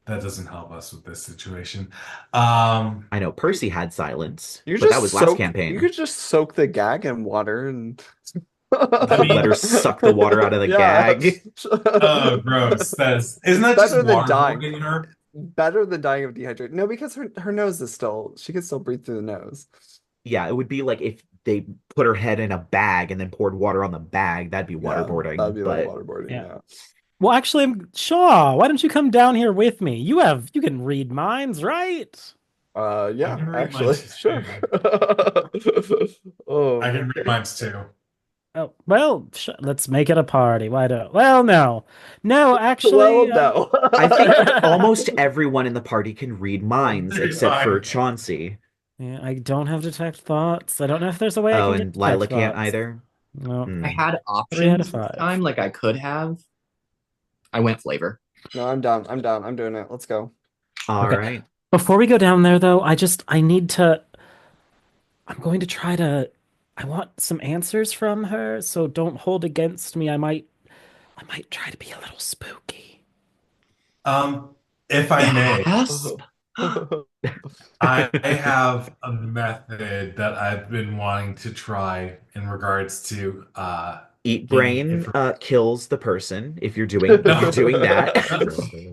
S5: That doesn't help us with this situation. Um,
S1: I know Percy had silence,
S3: you
S1: but that
S3: just
S1: was last
S3: soak. You
S1: campaign.
S3: could just soak the gag in water and.
S5: I
S1: Let her
S5: mean,
S1: suck the water out of the
S3: Yeah.
S1: gag.
S5: oh, gross. Isn't that just
S3: Better than dying.
S5: waterboarding her?
S3: Better than dying of dehydration. No, because her nose is still. She can still breathe through the nose.
S1: Yeah, it would be like if they put her head in a bag and then poured water on the bag. That'd be
S3: Yeah, that'd
S1: waterboarding.
S3: be like
S1: But
S3: waterboarding.
S4: Yeah.
S3: Yeah.
S4: Well, actually, Shaw, why don't you come down here with me? You can read minds, right?
S5: I
S3: Yeah,
S5: can read
S3: actually,
S5: minds
S3: sure.
S5: too.
S3: Oh
S5: I
S3: my
S5: can read
S3: goodness.
S5: minds too.
S4: Oh, well, let's make it a party. Why don't? Well, no. No,
S3: Well,
S4: actually,
S3: no.
S1: I think almost everyone in the party can read minds
S5: Very
S1: except for
S5: fine.
S1: Chauncey.
S4: yeah, I don't have detect thoughts. I don't know if there's a way I
S1: Oh,
S4: can get
S1: and Lyla
S4: detect
S1: can't
S4: thoughts.
S1: either.
S4: No,
S2: I
S1: Hmm.
S2: had
S4: 3 out of
S2: options this
S4: 5.
S2: time, like I could have. I went flavor.
S3: No, I'm down. I'm down. I'm doing it. Let's go.
S1: All
S4: Okay.
S1: right.
S4: Before we go down there, though, I need to. I'm going to try to. I want some answers from her, so don't hold against me. I might try to be a little spooky.
S5: Um, if I may,
S2: Yes.
S5: I have a method that I've been wanting to try in regards to
S1: Eat
S5: gaining
S1: brain
S5: information.
S1: kills the person if you're doing that.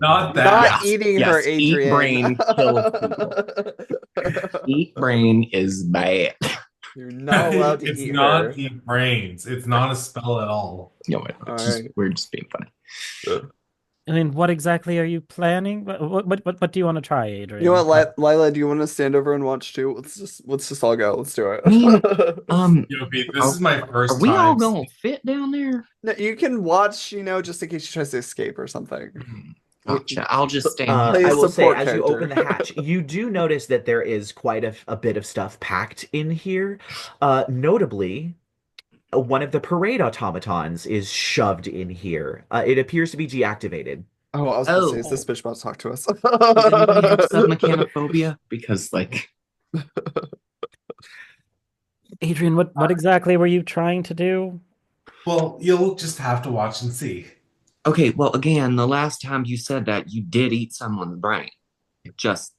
S5: Not
S3: Not
S5: that.
S2: Yes.
S3: eating her,
S2: Yes. Eat
S3: Adrian.
S2: brain kills people. Eat brain is bad.
S3: You're not allowed to
S5: It's
S3: eat
S5: not
S3: her.
S5: eat brains. It's not a spell at all.
S2: No,
S3: All
S2: it's just
S3: right.
S2: we're just being funny.
S4: I mean, what exactly are you planning? What do you want to try, Adrian?
S3: You know what, Lyla, do you want to stand over and watch too? Let's just all go. Let's do it.
S2: I mean,
S5: Yofi, this
S2: are,
S5: is my
S2: are
S5: first
S2: we all
S5: time.
S2: gonna fit down there?
S3: No, you can watch, just in case she tries to escape or something.
S2: Gotcha. I'll just stand here.
S3: Play a
S1: I will say,
S3: support
S1: as you open the
S3: character.
S1: hatch, you do notice that there is quite a bit of stuff packed in here. Notably, one of the parade automatons is shoved in here. It appears to be deactivated.
S3: Oh, I was gonna say, is
S2: Oh,
S3: this bitch about to talk to us?
S2: does anybody have submechanophobia? Because like,
S4: Adrian, what exactly were you trying to do?
S5: Well, you'll just have to watch and see.
S2: okay, well, again, the last time you said that, you did eat someone's brain. Just,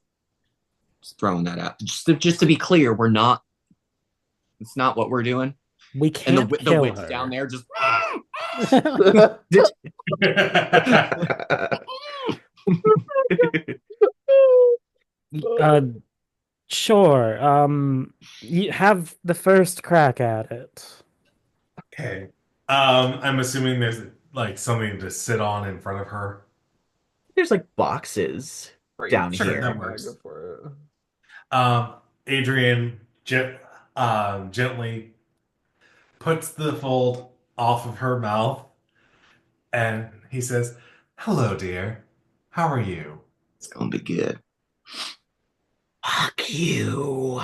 S2: just throwing that out. Just to be clear, we're not. It's not what we're doing.
S4: We
S2: And
S4: can't
S2: the
S4: kill
S2: witch
S4: her.
S2: down there just.
S4: Uh, sure. You have the first crack at it.
S5: Okay. I'm assuming there's like something to sit on in front of her.
S1: There's like boxes
S3: Great.
S1: down
S5: Sure, that
S1: here.
S3: Yeah, go
S5: works.
S3: for it.
S5: Adrien gently puts the fold off of her mouth and he says, "Hello, dear. How are you?"
S2: It's gonna be good.
S1: Fuck you.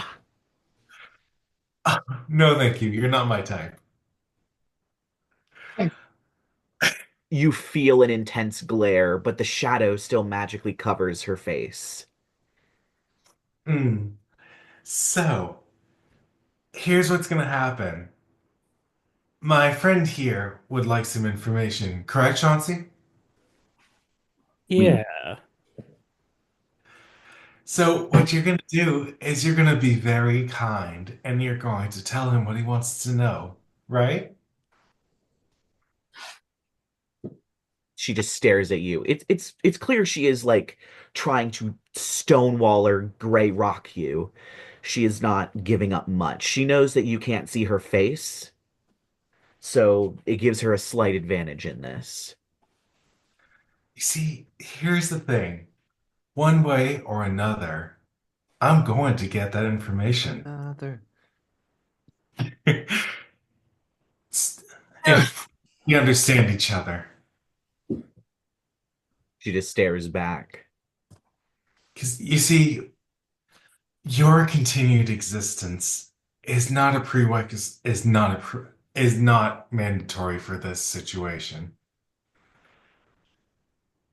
S5: No, thank you. You're not my type.
S1: You feel an intense glare, but the shadow still magically covers her face.
S5: Hmm. So, here's what's gonna happen. My friend here would like some information, correct, Chauncey?
S2: We
S4: Yeah.
S5: So, what you're gonna do is you're gonna be very kind and you're going to tell him what he wants to know, right?
S1: She just stares at you. It's clear she is like trying to stonewall or gray rock you. She is not giving up much. She knows that you can't see her face, so it gives her a slight advantage in this.
S5: You see, here's the thing. One way or another, I'm going to get that information.
S3: Another.
S5: If we understand each other.
S1: She just stares back.
S5: Because you see, your continued existence is not a prerequisite, is not mandatory for this situation.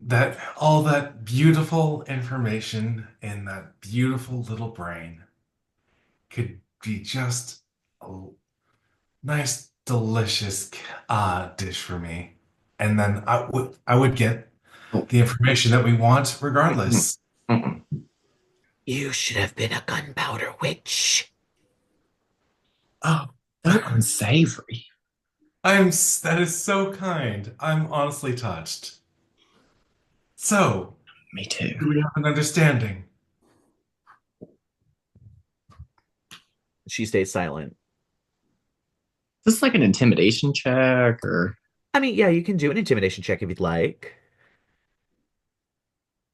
S5: That all that beautiful information in that beautiful little brain could be just a nice, delicious dish for me. And then I would get
S2: oh,
S5: the information that we want regardless.
S2: mm-mm.
S1: You should have been a gunpowder witch.
S2: Oh, so unsavory.
S5: That is so kind. I'm honestly touched. So,
S2: Me too.
S5: do we have an understanding?
S1: She stays silent.
S2: Is this like an intimidation check or
S1: I mean, yeah, you can do an intimidation check if you'd like.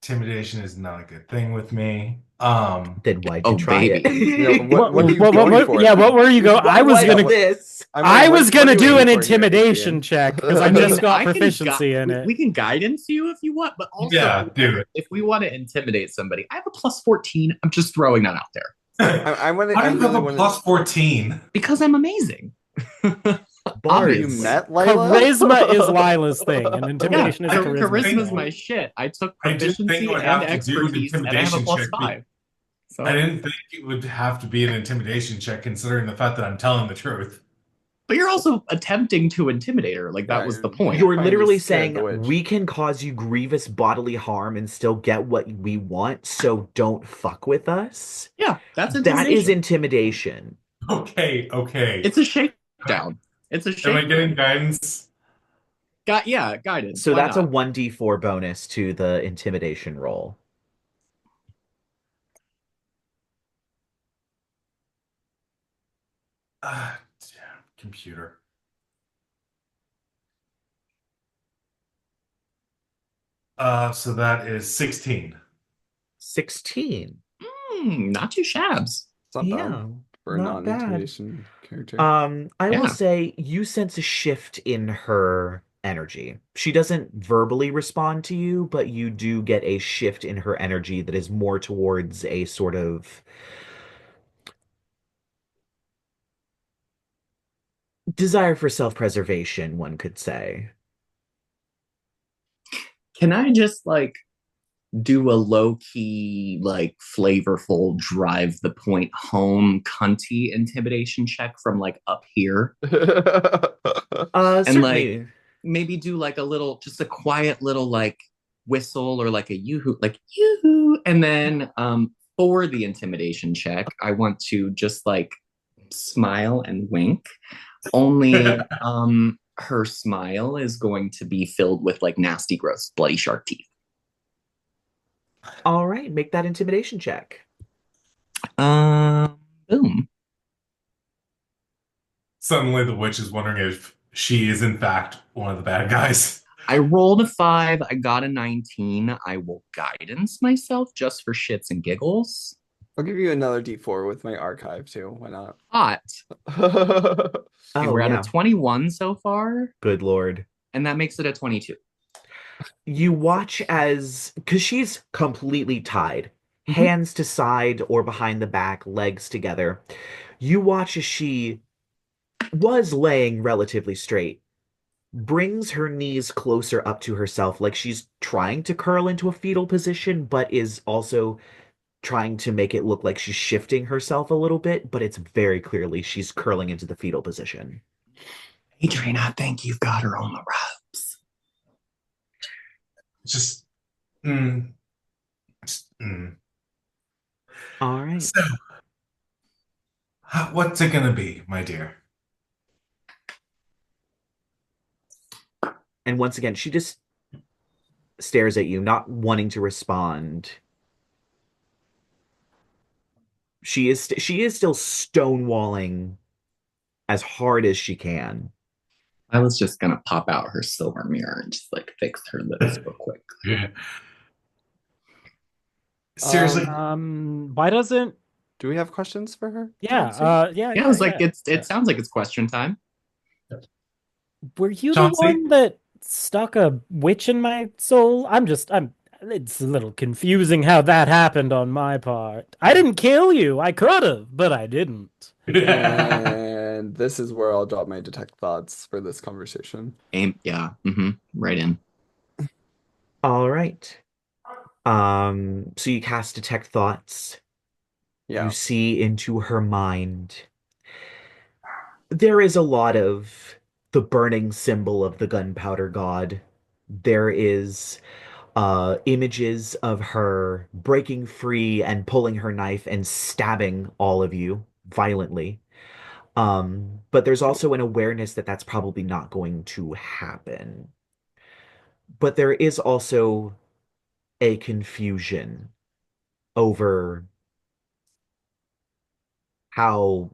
S5: Intimidation is not a good thing with me.
S1: Then why'd you
S2: oh
S1: try
S2: baby.
S1: it?
S3: What are you going for?
S4: Yeah, what were you go? I was
S1: What
S4: gonna
S1: is this?
S4: I was
S3: what are
S4: gonna
S3: you
S4: do
S3: aiming
S4: an
S3: for here,
S4: intimidation
S3: Adrian?
S4: check because I
S2: I
S4: just
S2: mean,
S4: got
S2: I can
S4: proficiency in it.
S2: we can guidance you if you want, but also
S5: Yeah, do it.
S2: if we want to intimidate somebody, I have a plus 14. I'm just throwing that out there
S3: I
S5: How do you have
S3: really
S5: a
S3: want
S5: plus 14?
S2: because I'm amazing.
S1: Bards.
S3: You
S2: Obviously.
S3: met Lyla?
S4: Charisma is Lila's thing, and
S2: Yeah,
S4: intimidation is a
S5: I
S4: charisma
S2: charisma's
S4: thing.
S2: my shit. I took
S5: I didn't think I
S2: proficiency
S5: would
S2: and
S5: have to do an
S2: expertise, and I have a
S5: intimidation
S2: plus
S5: check.
S2: 5.
S5: I
S2: So,
S5: didn't think it would have to be an intimidation check considering the fact that I'm telling the truth.
S2: but you're also attempting to intimidate her. Like that
S3: Yeah,
S2: was the
S3: you're
S2: point.
S1: You're
S3: trying to
S1: literally
S3: scare
S1: saying
S3: the witch.
S1: we can cause you grievous bodily harm and still get what we want, so don't fuck with us.
S2: Yeah, that's
S1: That is
S2: intimidation.
S1: intimidation.
S5: Okay, okay.
S2: It's a shakedown. It's a
S5: Am I getting
S2: shakedown.
S5: guidance?
S2: Yeah, guidance.
S1: So
S2: Why
S1: that's a
S2: not?
S1: 1d4 bonus to the intimidation roll.
S5: Damn, computer. So that is 16.
S1: 16.
S2: Not too shabs.
S3: It's not bad
S1: Yeah,
S3: for a
S1: not bad.
S3: non-intimidation character.
S1: I will
S2: Yeah.
S1: say you sense a shift in her energy. She doesn't verbally respond to you, but you do get a shift in her energy that is more towards a sort of desire for self-preservation, one could say.
S2: Can I just like do a low key, like flavorful drive the point home cunty intimidation check from like up here? And like
S1: Certainly.
S2: maybe do like a little, just a quiet little like whistle or like a yoo-hoo, like yoo-hoo. And then for the intimidation check, I want to just like smile and wink. Only her smile is going to be filled with like nasty, gross, bloody shark teeth.
S1: All right, make that intimidation check.
S2: Boom.
S5: Suddenly the witch is wondering if she is in fact one of the bad guys.
S2: I rolled a 5. I got a 19. I will guidance myself just for shits and giggles.
S3: I'll give you another D4 with my archive too. Why not?
S2: Hot. Okay,
S1: Oh,
S2: we're at a
S1: yeah.
S2: 21 so far,
S1: Good Lord.
S2: and that makes it a 22.
S1: You watch as, because she's completely tied,
S2: Mhm.
S1: hands to side or behind the back, legs together. You watch as she was laying relatively straight, brings her knees closer up to herself, like she's trying to curl into a fetal position, but is also trying to make it look like she's shifting herself a little bit, but it's very clearly she's curling into the fetal position.
S2: Adrien, I think you've got her on the ropes.
S5: Just, mm, just.
S1: All right.
S5: So, what's it gonna be, my dear?
S1: And once again, she just stares at you, not wanting to respond. She is still stonewalling as hard as she can.
S2: I was just gonna pop out her silver mirror and just like fix her lips real quick.
S5: Seriously?
S4: Why doesn't
S3: Do we have questions for her,
S4: yeah,
S3: Chauncey?
S2: Yeah, I was like,
S4: yeah.
S2: it sounds like it's question time.
S4: Were you the
S5: Chauncey?
S4: one that stuck a witch in my soul? I'm it's a little confusing how that happened on my part. I didn't kill you. I could have, but I didn't.
S3: And this is where I'll drop my detect thoughts for this conversation.
S2: Aim, yeah, right in.
S1: All right. So you cast Detect Thoughts. You
S3: Yeah.
S1: see into her mind. There is a lot of the burning symbol of the gunpowder god. There is images of her breaking free and pulling her knife and stabbing all of you violently. But there's also an awareness that that's probably not going to happen. But there is also a confusion over how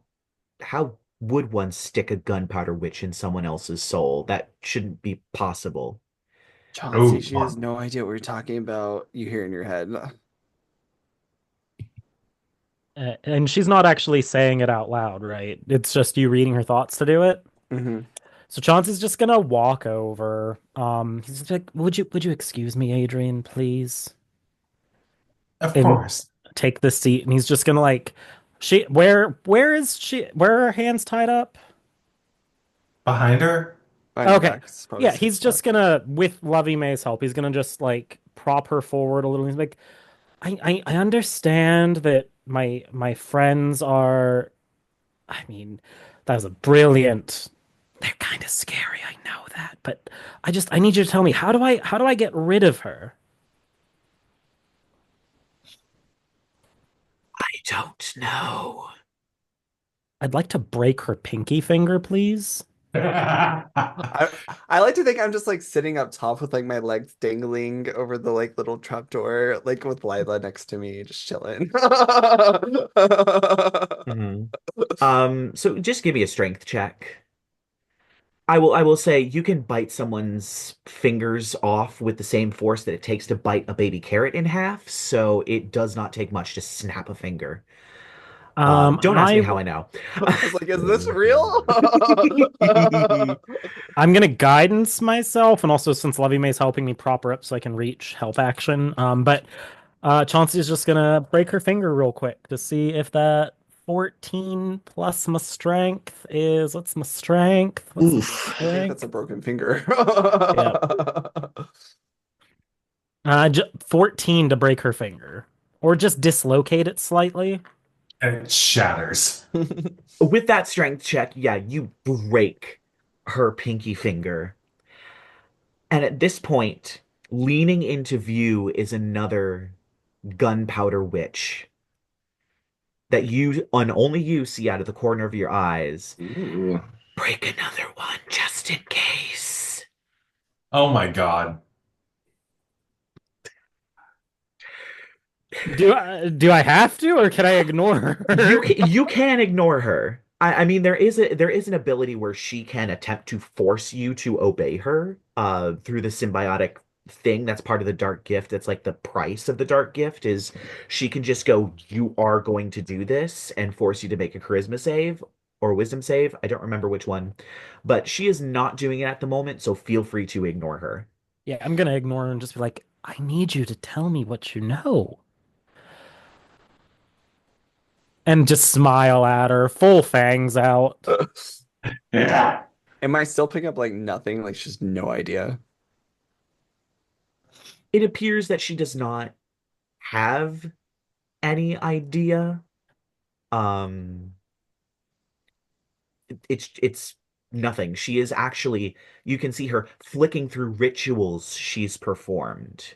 S1: how would one stick a gunpowder witch in someone else's soul? That shouldn't be possible.
S3: Chauncey,
S5: Oh,
S3: she has no idea what we're talking about. You hear in your head.
S4: And she's not actually saying it out loud, right? It's just you reading her thoughts to do it.
S3: Hmm.
S4: So Chauncey's just gonna walk over. He's like, "Would you excuse me, Adrien, please?"
S5: of
S4: And
S5: course.
S4: take the seat. And he's just gonna like, where is she? Where are her hands tied up?
S5: Behind her?
S3: Behind your
S4: Okay,
S3: back is probably a
S4: yeah,
S3: safe
S4: he's
S3: spot.
S4: just gonna, with Lovey May's help, he's gonna just like prop her forward a little. He's like, I understand that my friends are. I mean, that was a brilliant. They're kind of scary. I know that, but I need you to tell me how do I get rid of her?
S1: I don't know.
S4: I'd like to break her pinky finger, please.
S3: I I like to think I'm just like sitting up top with like my legs dangling over the like little trapdoor, like with Lyla next to me, just chilling.
S1: Hmm. So just give me a strength check. I will say you can bite someone's fingers off with the same force that it takes to bite a baby carrot in half, so it does not take much to snap a finger. Don't ask me
S4: I
S1: how I know.
S3: I was like, is this real?
S4: I'm gonna guidance myself, and also since Lovey May's helping me prop her up so I can reach help action. But Chauncey's just gonna break her finger real quick to see if that 14 plus my strength is what's my strength? What's my
S2: Oof.
S3: I think that's
S4: strength?
S3: a broken finger.
S4: Yeah. 14 to break her finger. Or just dislocate it slightly.
S5: And it shatters.
S1: With that strength check, yeah, you break her pinky finger. And at this point, leaning into view is another gunpowder witch that you and only you see out of the corner of your eyes.
S2: Ooh.
S1: Break another one just in case.
S5: Oh my God.
S4: Do I have to, or can I ignore
S1: You
S4: her?
S1: can, you can ignore her. I mean, there is an ability where she can attempt to force you to obey her through the symbiotic thing that's part of the dark gift. That's like the price of the dark gift is she can just go, you are going to do this and force you to make a charisma save or wisdom save. I don't remember which one, but she is not doing it at the moment, so feel free to ignore her.
S4: Yeah, I'm gonna ignore her and just be like, I need you to tell me what you know. And just smile at her, full fangs out.
S5: Yeah.
S3: Am I still picking up like nothing? Like just no idea.
S1: It appears that she does not have any idea. Um, it's nothing. She is actually, you can see her flicking through rituals she's performed.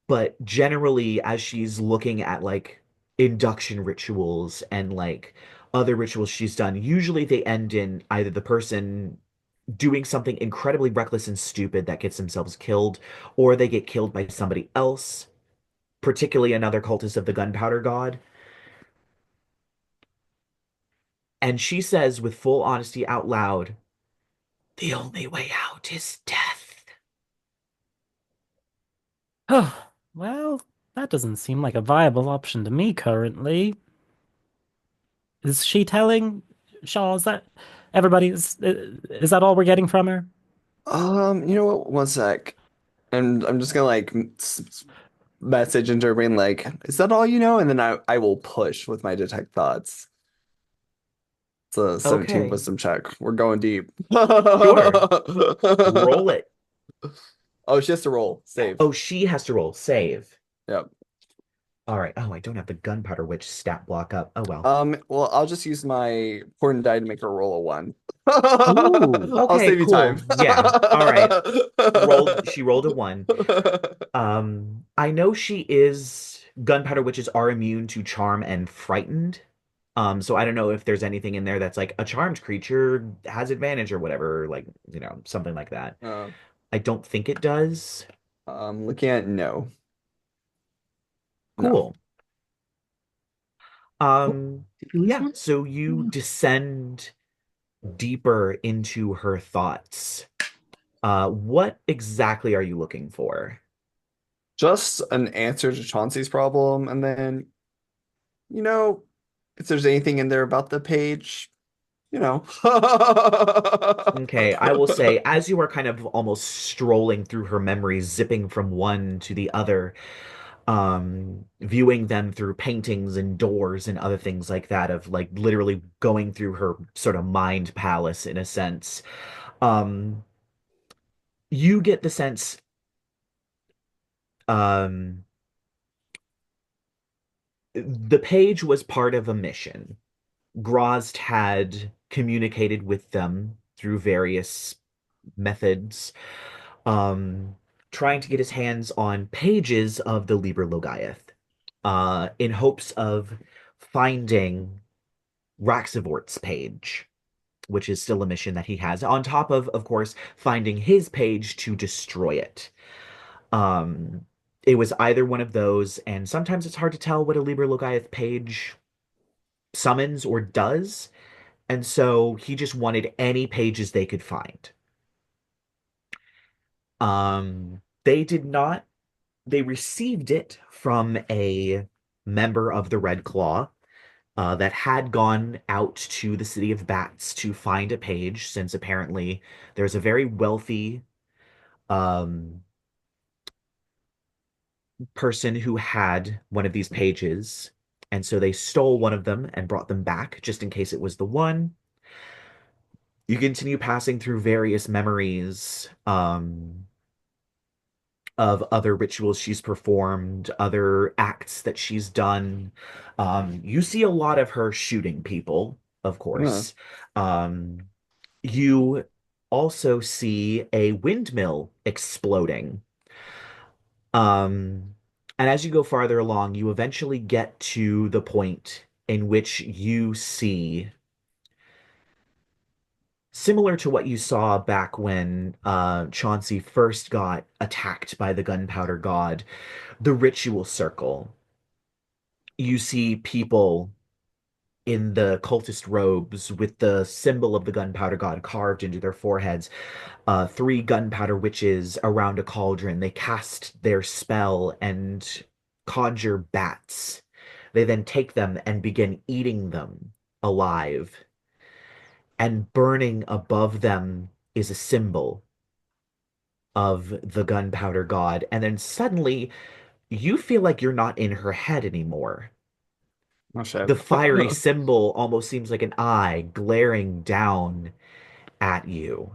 S1: But generally, as she's looking at like induction rituals and like other rituals she's done, usually they end in either the person doing something incredibly reckless and stupid that gets themselves killed, or they get killed by somebody else, particularly another cultist of the gunpowder god. And she says with full honesty out loud, the only way out is death.
S4: Oh, well, that doesn't seem like a viable option to me currently. Is she telling Shaw? Is that everybody? Is that all we're getting from her?
S3: You know what? One sec. And I'm just gonna like message into her being like, "Is that all you know?" And then I will push with my detect thoughts. It's a 17
S1: Okay,
S3: wisdom check. We're going deep.
S1: sure. Roll it.
S3: Oh, she has to roll. Save.
S1: Oh, she has to roll. Save.
S3: Yep.
S1: All right. Oh, I don't have the gunpowder witch stat block up. Oh well.
S3: Well, I'll just use my important die to make her roll a one.
S1: Ooh,
S3: I'll
S1: okay,
S3: save you time.
S1: cool. Yeah. All right. She rolled a one. I know she is gunpowder witches are immune to charm and frightened. So I don't know if there's anything in there that's like a charmed creature has advantage or whatever, like, something like that.
S3: Uh,
S1: I don't think it does.
S3: looking at no, no.
S1: Cool.
S2: Oh, did you lose
S1: Yeah,
S2: one?
S1: so you descend deeper into her thoughts. What exactly are you looking for?
S3: Just an answer to Chauncey's problem, and then you know, if there's anything in there about the page, you know.
S1: Okay, I will say, as you are kind of almost strolling through her memories, zipping from one to the other, viewing them through paintings and doors and other things like that, of like literally going through her sort of mind palace in a sense. Um, you get the sense, um, the page was part of a mission. Grozd had communicated with them through various methods, um, trying to get his hands on pages of the Liber Logaeth, in hopes of finding Raxivort's page, which is still a mission that he has, on top of course, finding his page to destroy it. Um, it was either one of those, and sometimes it's hard to tell what a Liber Logaeth page summons or does. And so he just wanted any pages they could find. They did not, they received it from a member of the Red Claw that had gone out to the city of Bats to find a page, since apparently there's a very wealthy um, person who had one of these pages. And so they stole one of them and brought them back just in case it was the one. You continue passing through various memories, of other rituals she's performed, other acts that she's done. You see a lot of her shooting people, of
S3: Uh,
S1: course. Um, you also see a windmill exploding. Um, and as you go farther along, you eventually get to the point in which you see, similar to what you saw back when Chauncey first got attacked by the gunpowder god, the ritual circle. You see people in the cultist robes with the symbol of the gunpowder god carved into their foreheads. Three gunpowder witches around a cauldron. They cast their spell and conjure bats. They then take them and begin eating them alive. And burning above them is a symbol of the gunpowder god. And then suddenly you feel like you're not in her head anymore.
S3: Oh shit.
S1: The fiery symbol almost seems like an eye glaring down at you.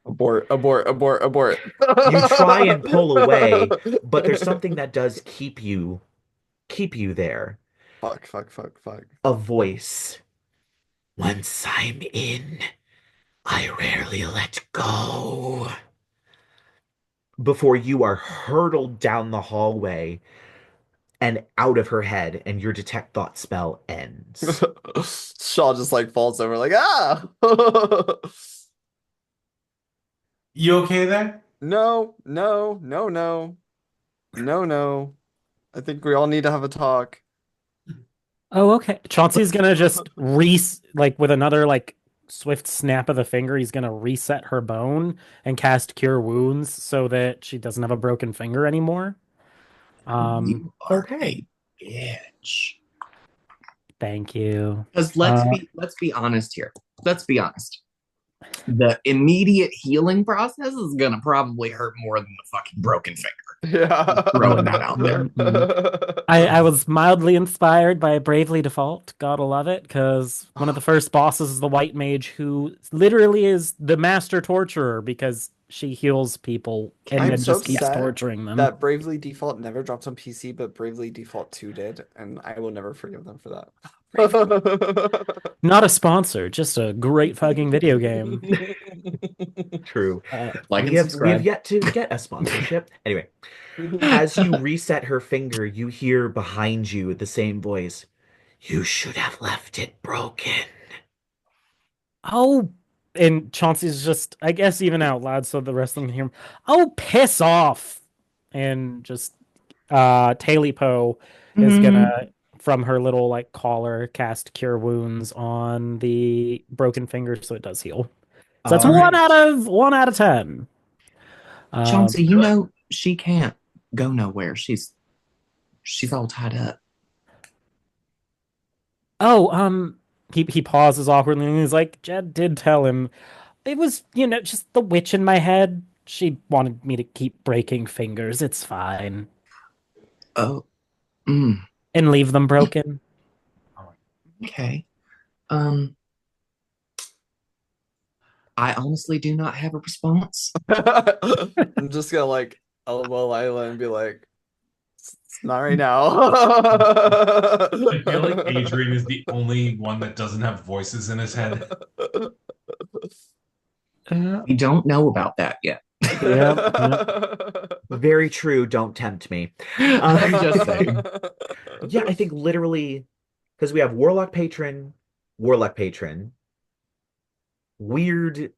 S3: Abort, abort, abort, abort.
S1: You try and pull away, but there's something that does keep you there.
S3: Fuck, fuck, fuck, fuck.
S1: A voice. Once I'm in, I rarely let go. Before you are hurtled down the hallway and out of her head, and your detect thought spell ends.
S3: Shaw just like falls over like ah.
S5: You okay there?
S3: No, no, no, no, no, no. I think we all need to have a talk.
S4: Oh, okay. Chauncey's gonna just like with another like swift snap of the finger, he's gonna reset her bone and cast Cure Wounds so that she doesn't have a broken finger anymore.
S2: You are
S1: Okay.
S2: a bitch.
S4: Thank you.
S2: Because
S4: Uh,
S2: let's be honest here. Let's be honest. The immediate healing process is gonna probably hurt more than the fucking broken finger.
S3: Yeah.
S2: Throwing that out there.
S4: I was mildly inspired by Bravely Default. Gotta love it, because one of the first bosses is the White Mage, who literally is the master torturer because she heals people and
S3: I'm
S4: then
S3: so
S4: just keeps
S3: upset
S4: torturing them.
S3: that Bravely Default never dropped on PC, but Bravely Default 2 did, and I will never forgive them for that.
S4: Not a sponsor, just a great fucking video game.
S1: True.
S2: Like
S1: We
S2: and
S1: have
S2: subscribe.
S1: yet to get a sponsorship. Anyway, as you reset her finger, you hear behind you the same voice. You should have left it broken.
S4: Oh, and Chauncey's just, I guess, even out loud so the rest of them can hear him. Oh, piss off! And just, Talipo is
S2: Mhm.
S4: gonna, from her little like collar, cast Cure Wounds on the broken finger so it does heal. So that's
S1: All
S4: one out
S1: right.
S4: of 10.
S2: Chauncey, you
S1: Good.
S2: know she can't go nowhere. She's all tied up.
S4: Oh, he pauses awkwardly and he's like, Jed did tell him it was, just the witch in my head. She wanted me to keep breaking fingers. It's fine.
S2: Oh, mm,
S4: And leave them broken.
S2: okay. Um, I honestly do not have a response.
S3: I'm just gonna like elbow Lyla and be like, it's not right now.
S5: I feel like Adrien is the only one that doesn't have voices in his head.
S2: We don't know about that yet.
S4: Yep, yep.
S1: Very true. Don't tempt me.
S2: I'm just saying.
S1: Yeah, I think literally because we have Warlock Patron, weird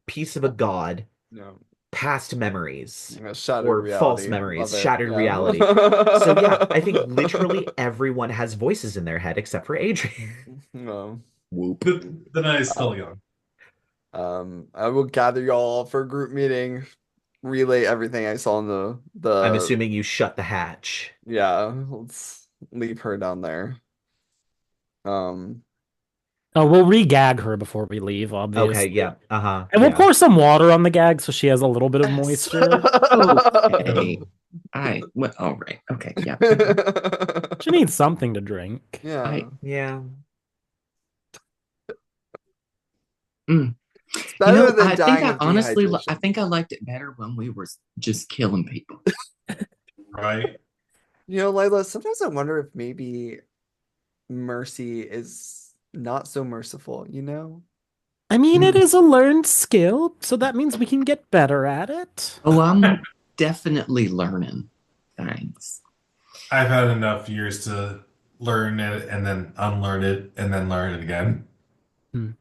S1: piece of a god,
S3: No.
S1: past memories,
S3: Shattered
S1: or false
S3: reality.
S1: memories,
S3: Love it.
S1: shattered
S3: Yeah.
S1: reality. So yeah, I think literally everyone has voices in their head except for Adrien.
S3: No.
S2: Whoop.
S5: The night is still
S3: Uh,
S5: young.
S3: I will gather y'all for a group meeting, relay everything I saw in the
S1: I'm
S3: the
S1: assuming you shut the hatch.
S3: yeah, let's leave her down there. Um,
S4: Oh, we'll re-gag her before we leave,
S1: Okay,
S4: obviously.
S1: yeah, uh-huh,
S4: And we'll
S1: yeah.
S4: pour some water on the gag so she has a little bit of
S2: Yes.
S4: moisture.
S2: Okay. Well, all right. Okay. Yeah.
S4: She needs something to drink.
S3: yeah,
S2: I,
S1: Yeah.
S2: mm.
S3: it's
S2: You
S3: better
S2: know,
S3: than dying of
S2: I
S3: dehydration.
S2: think I liked it better when we were just killing people.
S5: Right?
S3: You know, Layla, sometimes I wonder if maybe mercy is not so merciful, you know?
S4: I mean, it
S2: Mm.
S4: is a learned skill, so that means we can get better at it.
S2: Oh, I'm definitely learning things.
S5: I've had enough years to learn it and then unlearn it and then learn it again.
S4: Hmm.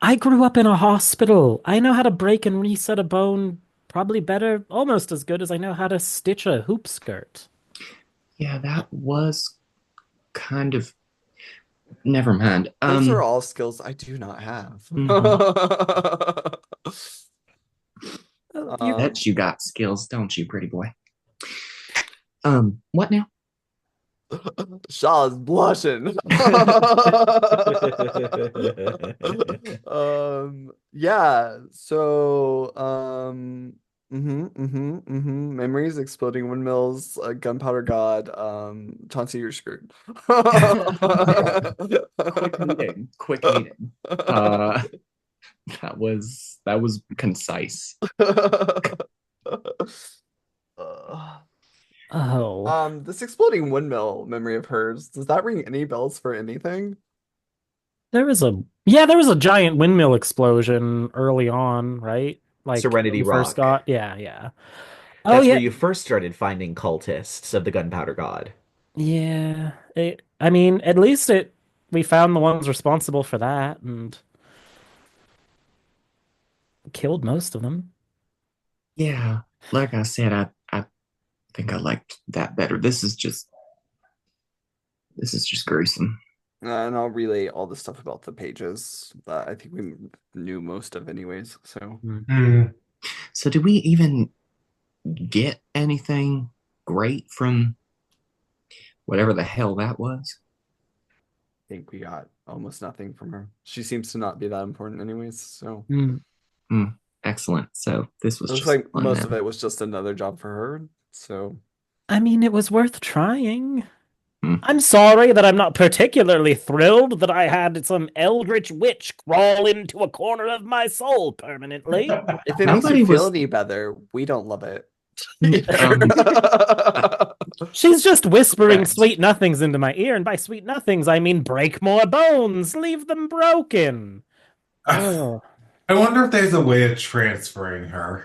S4: I grew up in a hospital. I know how to break and reset a bone probably better, almost as good as I know how to stitch a hoop skirt.
S2: Yeah, that was kind of Never mind.
S3: Those are all skills I do not have.
S2: Mhm. You
S3: Um,
S2: bet you got skills, don't you, pretty boy? What now?
S3: Shaw is blushing. Yeah. So, memories, exploding windmills, gunpowder god. Chauncey, you're screwed.
S2: Quick meeting. Quick meeting. That was concise.
S3: Uh,
S4: Oh,
S3: this exploding windmill memory of hers, does that ring any bells for anything?
S4: there was a giant windmill explosion early on, right? Like when
S1: Serenity
S4: we first
S1: Rock.
S4: got, yeah, yeah. Oh
S1: That's where
S4: yeah,
S1: you first started finding cultists of the Gunpowder God.
S4: yeah. I mean, at least we found the ones responsible for that and killed most of them.
S2: Yeah, like I said, I think I liked that better. This is just gruesome.
S3: And I'll relay all the stuff about the pages that I think we knew most of anyways. So
S4: Hmm.
S5: Hmm.
S2: So did we even get anything great from whatever the hell that was?
S3: I think we got almost nothing from her. She seems to not be that important anyways. So
S4: Hmm.
S2: Hmm, excellent. So this
S3: it
S2: was
S3: looks
S2: just
S3: like
S2: fun
S3: most of
S2: then.
S3: it was just another job for her. So
S4: I mean, it was worth trying.
S2: Hmm.
S4: I'm sorry that I'm not particularly thrilled that I had some eldritch witch crawl into a corner of my soul permanently.
S3: if it makes you
S2: Nobody
S3: feel
S2: was
S3: any better, we don't love it
S2: um uh,
S3: either.
S4: She's just whispering
S2: correct.
S4: sweet nothings into my ear, and by sweet nothings, I mean break more bones, leave them broken.
S5: I
S4: Oh,
S5: wonder if there's a way of transferring her.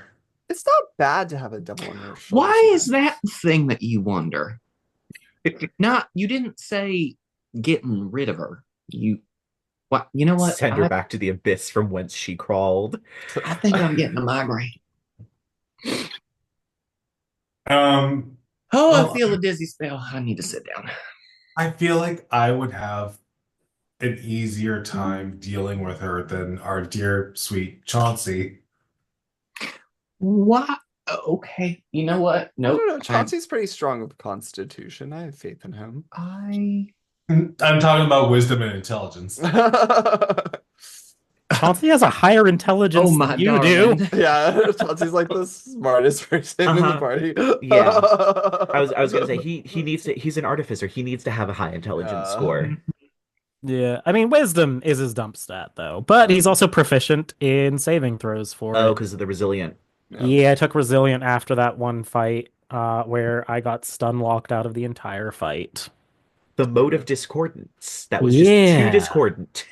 S3: It's not bad to have a devil on your shoulder
S2: Why is that
S3: sometimes.
S2: the thing that you wonder? Not you didn't say getting rid of her. You know what?
S1: Send her
S2: I
S1: back to the abyss from whence she crawled.
S2: I think I'm getting a migraine.
S5: Um,
S2: Oh, I
S5: well,
S2: feel a dizzy spell. I need to sit down.
S5: I feel like I would have an easier time dealing with her than our dear sweet Chauncey.
S2: What? Okay. You know what?
S3: I don't
S2: Nope.
S3: know. Chauncey's pretty strong with Constitution. I have faith in him.
S2: I
S5: I'm talking about wisdom and intelligence.
S4: Chauncey has a higher
S2: Oh
S4: intelligence than
S2: my
S4: you do.
S2: darling.
S3: Yeah, Chauncey's like the smartest person in the
S1: Uh-huh.
S3: party.
S1: Yeah. I was gonna say he needs to he's an artificer. He needs to have a high intelligence
S3: Yeah.
S1: score.
S4: Yeah, I mean, wisdom is his dump stat, though, but he's also proficient in saving throws for
S1: Oh,
S4: it.
S1: because of the resilient.
S3: Yeah.
S4: Yeah, I took resilient after that one fight, where I got stun locked out of the entire fight.
S1: The mode of discordance. That was just too
S4: Yeah,
S1: discordant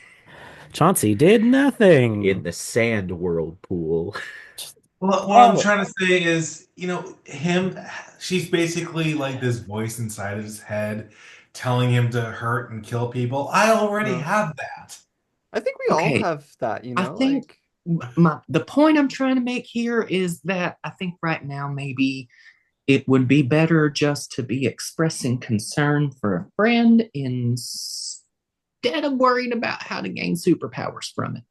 S4: Chauncey did
S1: in
S4: nothing.
S1: the sand whirlpool.
S5: Well, what I'm
S4: Oh,
S5: trying to say is, she's basically like this voice inside of his head telling him to hurt and kill people. I already
S3: Yeah.
S5: have that.
S3: I think we all
S2: Okay.
S3: have that,
S2: I think
S3: like
S2: the point I'm trying to make here is that I think right now maybe it would be better just to be expressing concern for a friend instead of worrying about how to gain superpowers from it.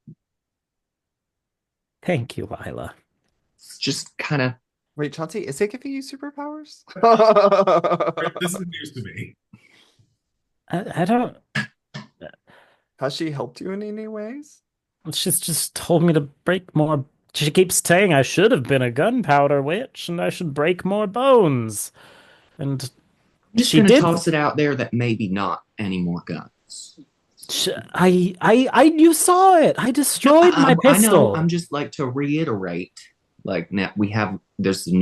S4: thank you, Lyla.
S2: It's just kind of
S3: wait, Chauncey, is it giving you superpowers?
S5: This is news to me.
S4: I don't.
S3: Has she helped you in any ways?
S4: She's just told me to break more. She keeps saying I should have been a gunpowder witch and I should break more bones. And
S2: I'm just
S4: she
S2: going to
S4: did.
S2: toss it out there that maybe not any more guns.
S4: You saw it. I
S2: No,
S4: destroyed my
S2: I know. I'm
S4: pistol.
S2: just like to reiterate, like now there's a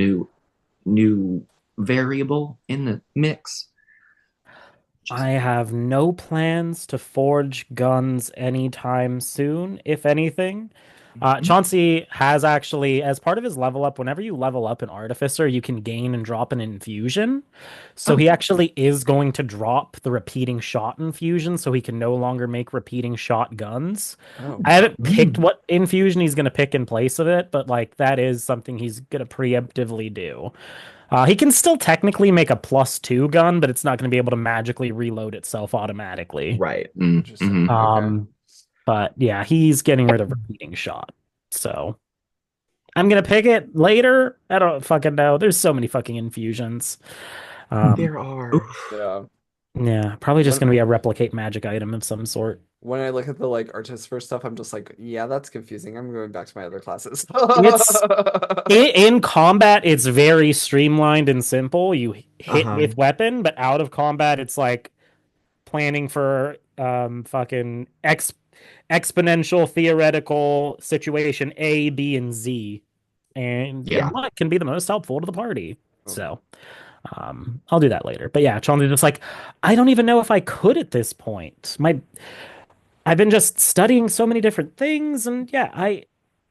S2: new variable in the mix. Just
S4: I have no plans to forge guns anytime soon, if anything. Chauncey has actually, as part of his level up, whenever you level up an Artificer, you can gain and drop an infusion. So
S2: Oh,
S4: he actually is going to drop the repeating shot infusion so he can no longer make repeating shot guns.
S3: Oh,
S4: I haven't picked
S1: Mm.
S4: what infusion he's going to pick in place of it, but like that is something he's going to preemptively do. He can still technically make a +2 gun, but it's not going to be able to magically reload itself automatically.
S1: Right.
S3: interesting.
S2: mhm.
S3: Okay.
S4: Um, but yeah, he's getting rid of repeating shot. So I'm gonna pick it later. I don't fucking know. There's so many fucking infusions.
S1: There are.
S2: Oof.
S3: Yeah.
S4: Yeah, probably just
S3: When
S4: gonna be a replicate magic item of some sort.
S3: when I look at the like artist first stuff, I'm just like, yeah, that's confusing. I'm going back to my other classes.
S4: It's in combat, it's very streamlined and simple. You hit
S1: Uh-huh.
S4: with weapon, but out of combat, it's like planning for fucking exponential theoretical situation A, B, and Z. And
S2: Yeah.
S4: what can be the most helpful to the party. So I'll do that later. But yeah, Chauncey's just like, I don't even know if I could at this point. I've been just studying so many different things, and yeah, I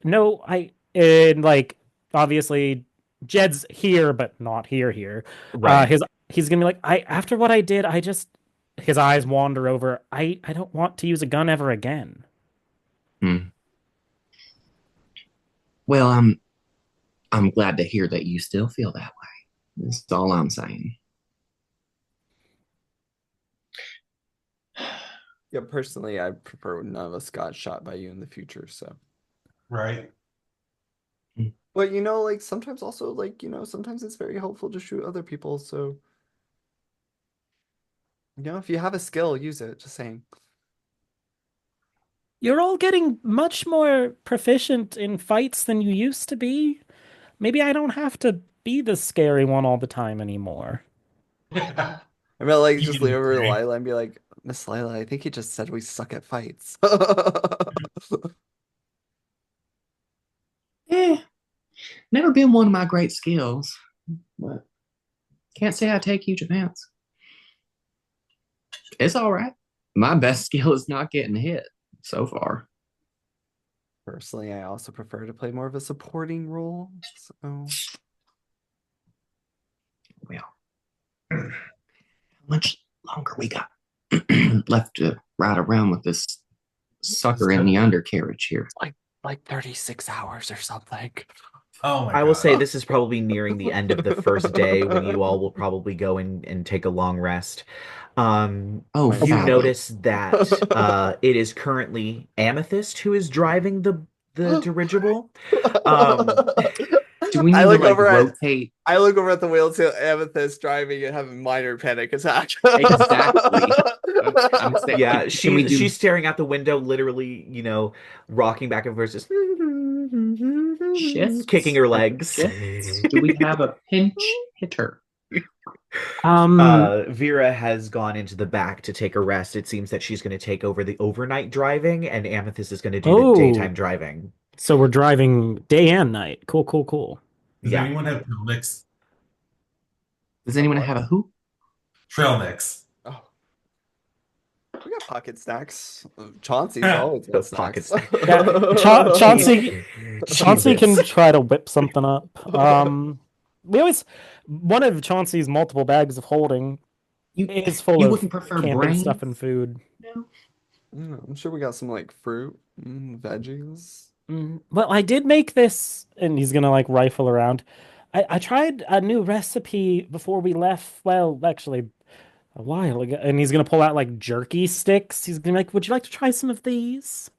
S4: know I and like obviously Jed's here, but not here.
S1: Right.
S4: He's gonna be like, I after what I did, I just his eyes wander over. I don't want to use a gun ever again.
S2: Hmm. Well, I'm glad to hear that you still feel that way. That's all I'm saying.
S3: Yeah, personally, I prefer none of us got shot by you in the future. So,
S5: Right.
S3: but like sometimes also like sometimes it's very helpful to shoot other people. So, if you have a skill, use it. Just saying.
S4: You're all getting much more proficient in fights than you used to be. Maybe I don't have to be the scary one all the time anymore.
S3: I mean, like
S5: You
S3: just
S5: can
S3: lean over to
S5: agree.
S3: Lyla and be like, Miss Lyla, I think he just said we suck at fights.
S2: Eh, never been one of my great skills, but can't say I take huge offense. It's all right. My best skill is not getting hit so far.
S3: Personally, I also prefer to play more of a supporting role. So,
S2: Well, how much longer we got left to ride around with this sucker in the undercarriage here?
S3: like 36 hours or something.
S5: Oh my
S1: I will say
S5: God.
S1: this is probably nearing the end of the first day when you all will probably go and take a long rest.
S2: Oh,
S3: Might
S1: You
S2: fabulous.
S1: notice that it is currently Amethyst who is driving the dirigible. Um,
S2: Do we
S3: I
S2: need to
S3: look
S2: like
S3: over at
S2: rotate?
S3: I look over at the wheel to Amethyst driving and have a minor panic attack.
S2: Exactly. I'm saying,
S1: yeah,
S2: can we
S1: she's
S2: do
S1: she's staring out the window, literally, rocking back and forth, just kicking
S2: shifts?
S1: her
S2: Like
S1: legs.
S2: shifts? Do we have a pinch hitter?
S1: Vera has gone into the back to take a rest. It seems that she's going to take over the overnight driving, and Amethyst is going to do the
S4: Oh,
S1: daytime driving.
S4: so we're driving day and night. Cool.
S5: Does
S1: Yeah.
S5: anyone have trail mix?
S2: Does anyone have a who?
S5: Trail mix.
S3: Oh, we got pocket snacks. Chauncey's
S5: Yeah.
S3: always
S1: The
S3: got
S1: pocket
S3: snacks.
S1: snack.
S4: Yeah, Chauncey can
S1: Jesus.
S4: try to whip something up. We always one of Chauncey's multiple bags of holding
S2: You
S4: is full
S2: you
S4: of
S2: wouldn't prefer
S4: camping
S2: brains?
S4: stuff and food.
S2: No.
S3: I'm sure we got some like fruit, veggies.
S4: Well, I did make this, and he's gonna like rifle around. I tried a new recipe before we left. Well, actually, a while ago, and he's gonna pull out like jerky sticks. He's gonna be like, "Would you like to try some of these?"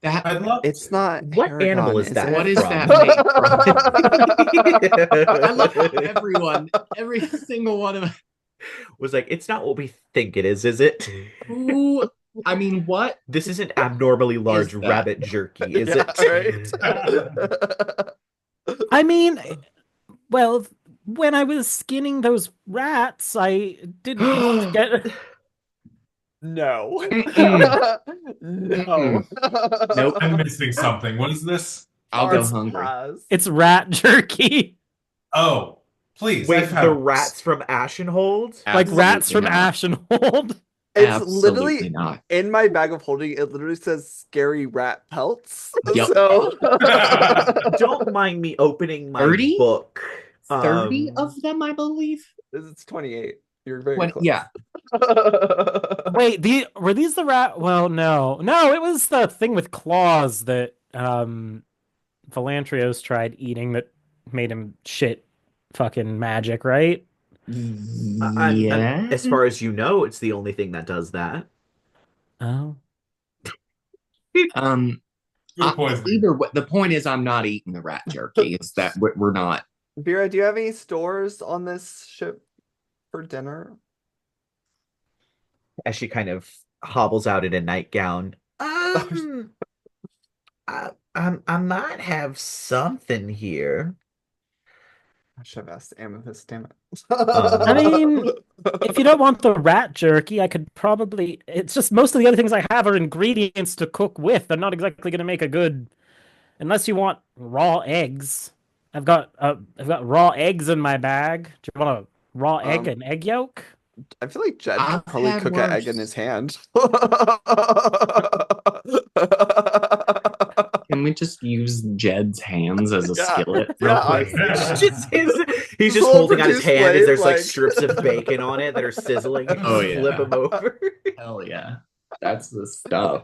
S2: That
S5: I'd love
S3: It's
S5: to.
S3: not
S1: What animal
S3: Paragon,
S1: is
S3: is
S1: that
S2: what
S3: it?
S2: is that
S1: from?
S2: made from? I love how everyone, every single one of us.
S1: Was like, it's not what we think it is it?
S2: Who? I mean, what
S1: This isn't abnormally large
S2: is that?
S1: rabbit jerky, is
S3: Yeah,
S1: it?
S3: right.
S4: I mean, well, when I was skinning those rats, I didn't want to get.
S3: No.
S2: Mm-mm.
S3: No.
S2: Nope.
S5: I'm missing something. What is this?
S2: I'll go
S3: Hard
S2: hungry.
S3: pass.
S4: It's rat jerky,
S5: Oh, please.
S1: Wait,
S5: I've
S1: the
S5: had
S1: rats from Ashenhold?
S4: like rats
S2: Absolutely
S4: from
S2: not.
S4: Ashenhold.
S3: It's
S2: Absolutely
S3: literally
S2: not.
S3: in my bag of holding. It literally says scary rat pelts.
S2: Yep.
S3: So
S1: Don't mind me opening my
S2: 30?
S1: book.
S2: 30 of them, I believe.
S3: it's 28. You're very
S2: 20,
S3: close.
S2: yeah.
S4: Wait, were these the rat? Well, no, it was the thing with claws that Philantrios tried eating that made him shit fucking magic, right?
S1: As
S2: Yeah.
S1: far as you know, it's the only thing that does that.
S4: Oh,
S2: Um,
S5: Food poisoning.
S2: either way, the point is, I'm not eating the rat jerky. It's that we're not.
S3: Vera, do you have any stores on this ship for dinner?
S1: As she kind of hobbles out in a nightgown. I might have something here.
S3: I should have asked Amethyst, damn it.
S4: I mean, if you don't want the rat jerky, I could probably. It's just most of the other things I have are ingredients to cook with. They're not exactly going to make a good. Unless you want raw eggs. I've got raw eggs in my bag. Do you want a raw egg and egg yolk?
S3: I feel like Jed
S2: I've
S3: could probably
S2: had
S3: cook an egg in
S2: worse.
S3: his hand.
S2: Can we just use Jed's hands as a
S3: Yeah,
S2: skillet real
S3: yeah,
S2: quick?
S1: It's just he's
S3: Just
S1: just
S3: a little
S1: holding out his
S3: produce
S1: hand as
S3: plate,
S1: there's like
S3: like-
S1: strips of bacon on it that are sizzling. You
S2: Oh,
S1: just flip
S2: yeah.
S1: them over.
S2: Hell yeah. That's the stuff.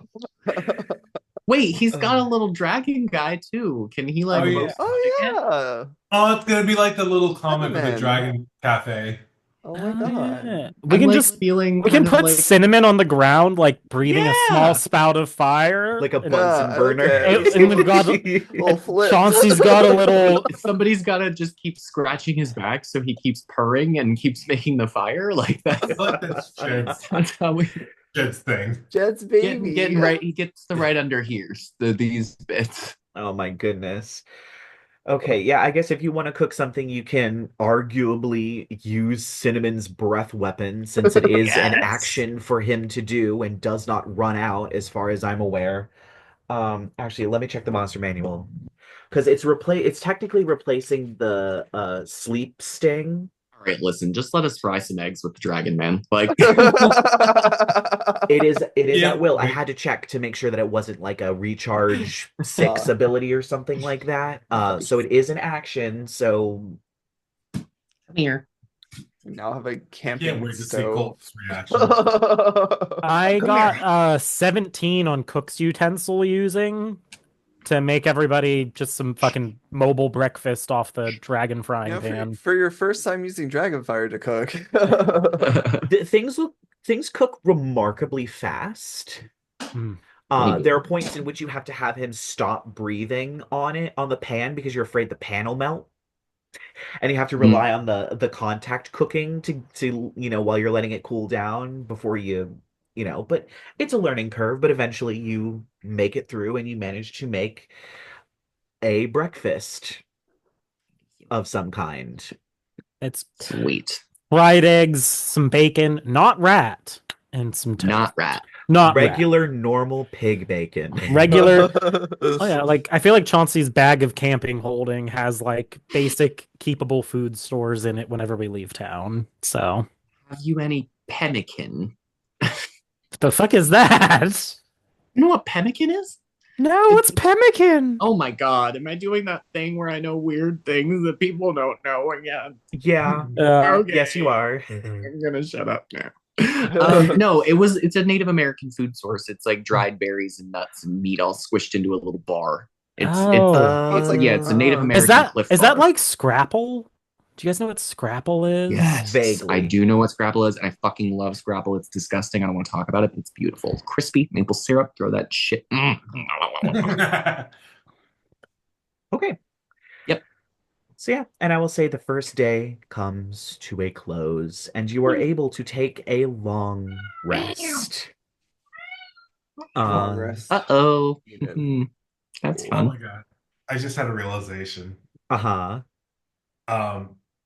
S2: Wait, he's got a little dragon guy too. Can he like
S5: Oh, yeah.
S2: roast
S3: Oh
S2: chicken?
S3: yeah.
S5: Oh, it's gonna be like the little comic with the
S3: Cinnamon.
S5: Dragon Cafe.
S3: Oh my god.
S4: Yeah.
S2: I'm like feeling
S4: We can
S2: kind of
S4: put
S2: like
S4: cinnamon on the ground, like breathing a small
S2: Yeah.
S4: spout of fire.
S1: Like a
S4: and-
S1: Bunsen
S3: Yeah,
S1: burner.
S3: okay.
S4: And we've got
S3: Little flip.
S4: Chauncey's got a little.
S2: somebody's gotta just keep scratching his back so he keeps purring and keeps making the fire. Like
S5: I feel like that's
S2: that's how we
S5: Jed's thing.
S3: Jed's baby.
S2: getting right. He gets the right under here. These bits.
S1: Oh my goodness. Okay, yeah, I guess if you want to cook something, you can arguably use Cinnamon's breath weapon since it is an
S2: Yes.
S1: action for him to do and does not run out as far as I'm aware. Actually, let me check the monster manual because it's technically replacing the sleep sting.
S2: All right, listen. Just let us fry some eggs with the dragon man. Like
S1: It is
S5: Yeah.
S1: at will. I had to check to make sure that it wasn't like a recharge 6
S3: Uh.
S1: ability or something like that. So it is an action, so
S2: come here.
S3: We now have a
S5: Can't
S3: camping
S5: wait to see
S3: stove.
S5: Colton's reaction.
S4: I
S1: Come
S4: got 17 on cook's utensil using to make everybody just some fucking mobile breakfast off the dragon frying
S3: You know,
S4: pan.
S3: for your first time using Dragonfire to cook.
S1: things cook remarkably fast.
S4: Mm.
S1: There are points in which you have to have him stop breathing on the pan because you're afraid the pan will melt. And you have to rely on the contact cooking to while you're letting it cool down before but it's a learning curve, but eventually you make it through and you manage to make a breakfast of some kind.
S4: It's
S2: Sweet.
S4: fried eggs, some bacon, not rat, and some toast.
S2: Not rat.
S4: Not rat.
S1: Regular normal pig bacon.
S4: Regular. Oh yeah, like I feel like Chauncey's bag of camping holding has like basic keepable food stores in it whenever we leave town. So
S2: Have you any pemmican?
S4: what the fuck is that?
S2: You know what pemmican is?
S4: No, it's pemmican.
S2: Oh my god, am I doing that thing where I know weird things that people don't know again?
S1: Yeah.
S2: Okay.
S1: Yes, you are.
S2: I'm gonna shut up now. No, it's a Native American food source. It's like dried berries and nuts and meat all squished into a little bar. It's a Native American Cliff
S4: Is that
S2: Bar.
S4: like Scrapple? Do you guys know what Scrapple is?
S2: Yes,
S1: Vaguely.
S2: I do know what Scrapple is, and I fucking love Scrapple. It's disgusting. I don't want to talk about it, but it's beautiful. Crispy maple syrup. Throw that shit.
S1: Okay.
S2: Yep.
S1: So yeah, and I will say the first day comes to a close, and you are able to take a long rest.
S3: Rest.
S2: Uh-oh.
S3: Needed.
S2: That's
S5: Oh
S2: fun.
S5: my god. I just had a realization.
S1: Uh-huh.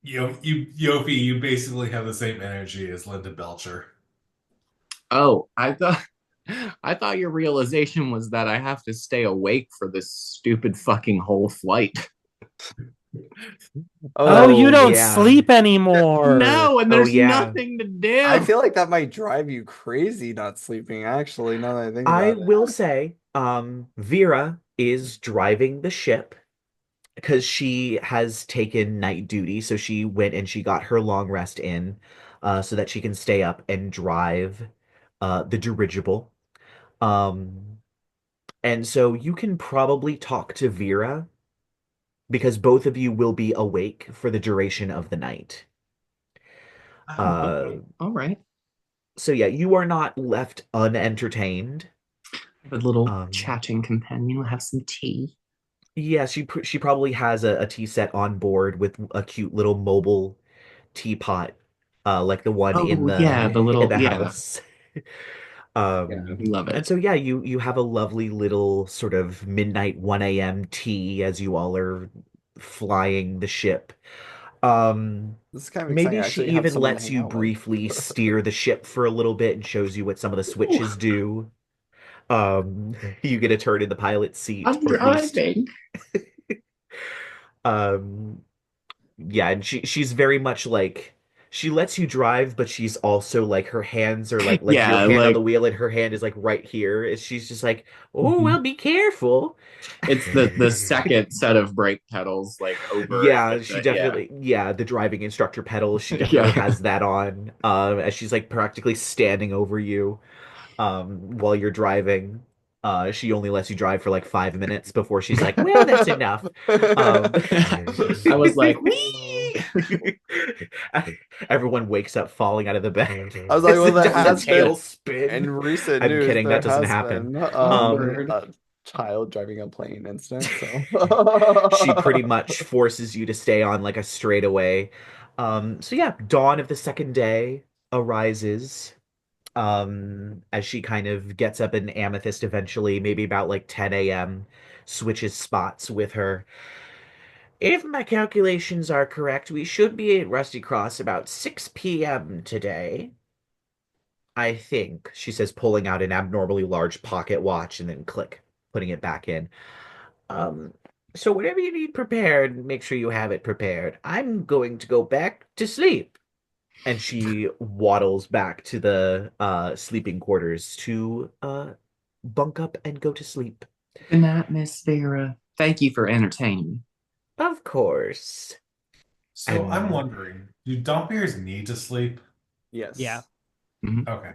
S5: Yofi, you basically have the same energy as Linda Belcher.
S2: Oh, I thought your realization was that I have to stay awake for this stupid fucking whole flight.
S4: Oh, you
S1: Oh,
S4: don't
S1: yeah.
S4: sleep anymore.
S2: No, and
S1: Oh,
S2: there's
S1: yeah.
S2: nothing to
S3: I
S2: do.
S3: feel like that might drive you crazy not sleeping, actually, now that I think
S1: I
S3: about
S1: will
S3: it.
S1: say, Vera is driving the ship because she has taken night duty. So she went and she got her long rest in, so that she can stay up and drive, the dirigible. Um, and so you can probably talk to Vera because both of you will be awake for the duration of the night.
S2: Oh,
S1: Uh,
S2: okay. All right.
S1: so yeah, you are not left unentertained.
S2: A little
S1: Um,
S2: chatting companion. We'll have some tea.
S1: yeah, she probably has a tea set on board with a cute little mobile teapot, like the one
S2: Oh yeah, the
S1: in
S2: little
S1: the
S2: yeah.
S1: house.
S2: Yeah, we love
S1: And
S2: it.
S1: so yeah, you have a lovely little sort of midnight 1 a.m. tea as you all are flying the ship. Um,
S3: This is kind of exciting.
S1: Maybe
S3: I
S1: she
S3: actually have
S1: even
S3: someone to
S1: lets
S3: hang
S1: you
S3: out with.
S1: briefly steer the ship for a little bit and shows you what some of the
S2: Ooh,
S1: switches do. You get a turn in the pilot seat,
S2: I'm
S1: or at least,
S2: driving.
S1: um, yeah, and she's very much like she lets you drive, but she's also like her hands are like your
S2: Yeah,
S1: hand on
S2: like
S1: the wheel and her hand is like right here. She's just like, oh
S2: mhm.
S1: well, be careful.
S2: It's the second set of brake pedals like over it
S1: Yeah,
S2: with
S1: she
S2: the yeah.
S1: definitely, yeah, the driving instructor pedal, she definitely
S2: Yeah.
S1: has that on, as she's like practically standing over you, while you're driving. She only lets you drive for like 5 minutes before she's like, well, that's enough. Um,
S2: I was like, wee.
S1: everyone wakes up falling out of the bed
S3: I was like,
S1: as
S3: well,
S1: it
S3: there
S1: does a
S3: has been in
S1: tailspin.
S3: recent
S1: I'm
S3: news,
S1: kidding,
S3: there
S1: that doesn't
S3: has
S1: happen.
S3: been
S2: Oh
S1: Um,
S2: word.
S3: a child driving a plane incident. So,
S1: she pretty much forces you to stay on like a straightaway. So yeah, dawn of the second day arises. As she kind of gets up in Amethyst eventually, maybe about like 10 a.m., switches spots with her. If my calculations are correct, we should be at Rusty Cross about 6 p.m. today. I think, she says, pulling out an abnormally large pocket watch and then click, putting it back in. Um, so whatever you need prepared, make sure you have it prepared. I'm going to go back to sleep. And she waddles back to the sleeping quarters to bunk up and go to sleep.
S2: Good night, Miss Vera. Thank you for entertaining me.
S1: Of course.
S5: So I'm
S1: And
S5: wondering, do Dhampirs need to sleep?
S4: Yeah.
S3: yes,
S2: Mhm.
S5: Okay.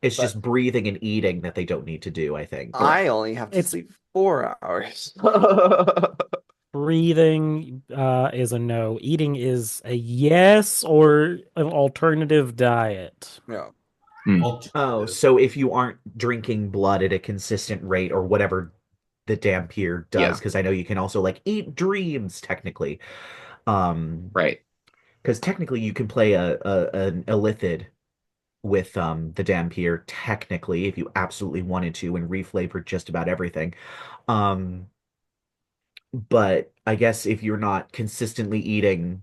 S1: it's
S3: but
S1: just breathing and eating that they don't need to do, I think.
S2: Correct.
S3: I only have to
S4: It's
S3: sleep 4 hours.
S4: breathing is a no. Eating is a yes or an alternative diet.
S3: No.
S2: Mm.
S1: Oh,
S5: Alternative.
S1: so if you aren't drinking blood at a consistent rate or whatever the Dhampir does,
S2: Yeah,
S1: because I know you can also like eat dreams technically. Um,
S2: right.
S1: because technically you can play a an illithid with the Dhampir technically if you absolutely wanted to and reflavor just about everything. Um, but I guess if you're not consistently eating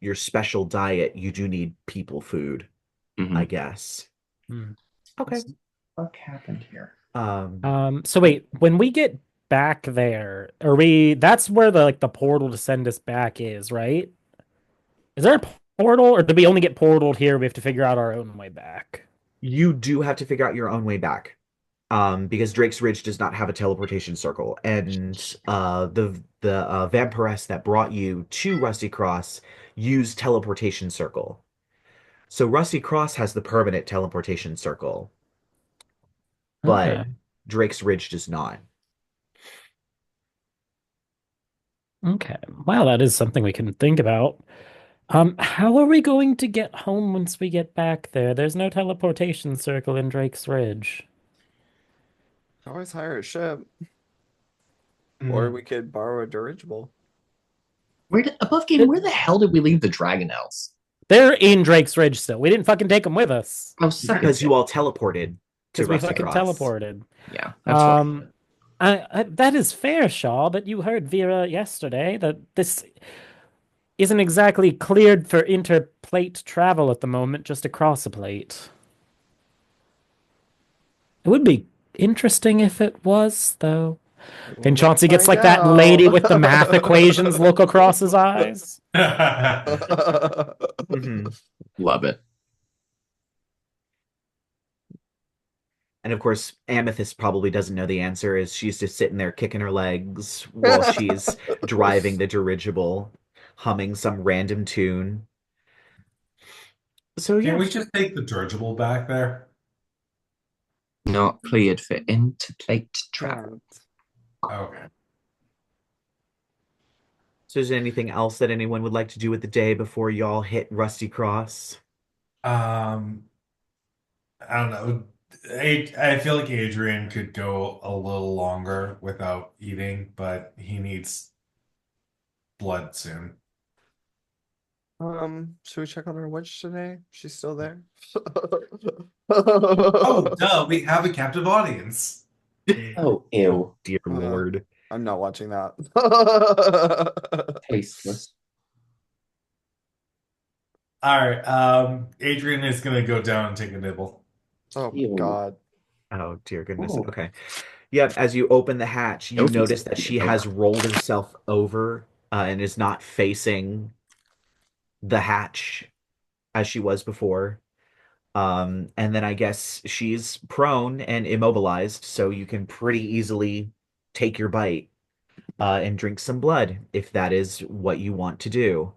S1: your special diet, you do need people food, I
S2: Hmm.
S1: guess.
S4: Hmm.
S1: Okay.
S2: What the fuck happened here?
S4: So wait, when we get back there, are we that's where the portal to send us back is, right? Is there a portal or do we only get portaled here? We have to figure out our own way back.
S1: You do have to figure out your own way back. Because Drake's Ridge does not have a teleportation circle, and the vampiress that brought you to Rusty Cross used teleportation circle. So Rusty Cross has the permanent teleportation circle, but
S4: Okay.
S1: Drake's Ridge does not.
S4: Okay. Wow, that is something we can think about. How are we going to get home once we get back there? There's no teleportation circle in Drake's Ridge.
S3: Always hire a ship, or
S5: Mm.
S3: we could borrow a dirigible.
S2: Above game?
S4: It-
S2: Where the hell did we leave the Dragonels?
S4: They're in Drake's Ridge still. We didn't fucking take them with us
S2: Oh, suck a
S1: Because you
S2: dick.
S1: all teleported to
S4: because we
S1: Rusty
S4: fucking
S1: Cross.
S4: teleported.
S2: Yeah, that's right.
S4: Um, that is fair, Shaw, but you heard Vera yesterday that this isn't exactly cleared for interplate travel at the moment, just across a plate. It would be interesting if it was, though.
S3: We're
S4: And
S3: gonna
S4: Chauncey gets
S3: find
S4: like that lady
S3: out.
S4: with the math equations look across his eyes.
S1: Mhm.
S2: Love it.
S1: And of course, Amethyst probably doesn't know the answer, as she's just sitting there kicking her legs while she's driving the dirigible, humming some random tune. So
S5: Can
S1: yeah.
S5: we just take the dirigible back there?
S2: Not cleared for interplate travel.
S3: Can't.
S5: Okay.
S1: So is there anything else that anyone would like to do with the day before y'all hit Rusty Cross?
S5: Um, I don't know. I feel like Adrien could go a little longer without eating, but he needs blood soon.
S3: Should we check on our witch today? She's still there.
S5: Oh, duh, we have a captive audience.
S2: Oh, ew.
S1: Dear Lord.
S3: I'm not watching that.
S2: Tasteless.
S5: All right, Adrien is gonna go down and take a nibble.
S3: Oh
S2: Ew.
S3: God.
S1: Oh, dear goodness.
S2: Ooh.
S1: Okay. Yep, as you open the hatch, you
S2: Yofi's
S1: notice that
S2: taking
S1: she
S2: it
S1: has
S2: over.
S1: rolled herself over and is not facing the hatch as she was before. And then I guess she's prone and immobilized, so you can pretty easily take your bite and drink some blood if that is what you want to do.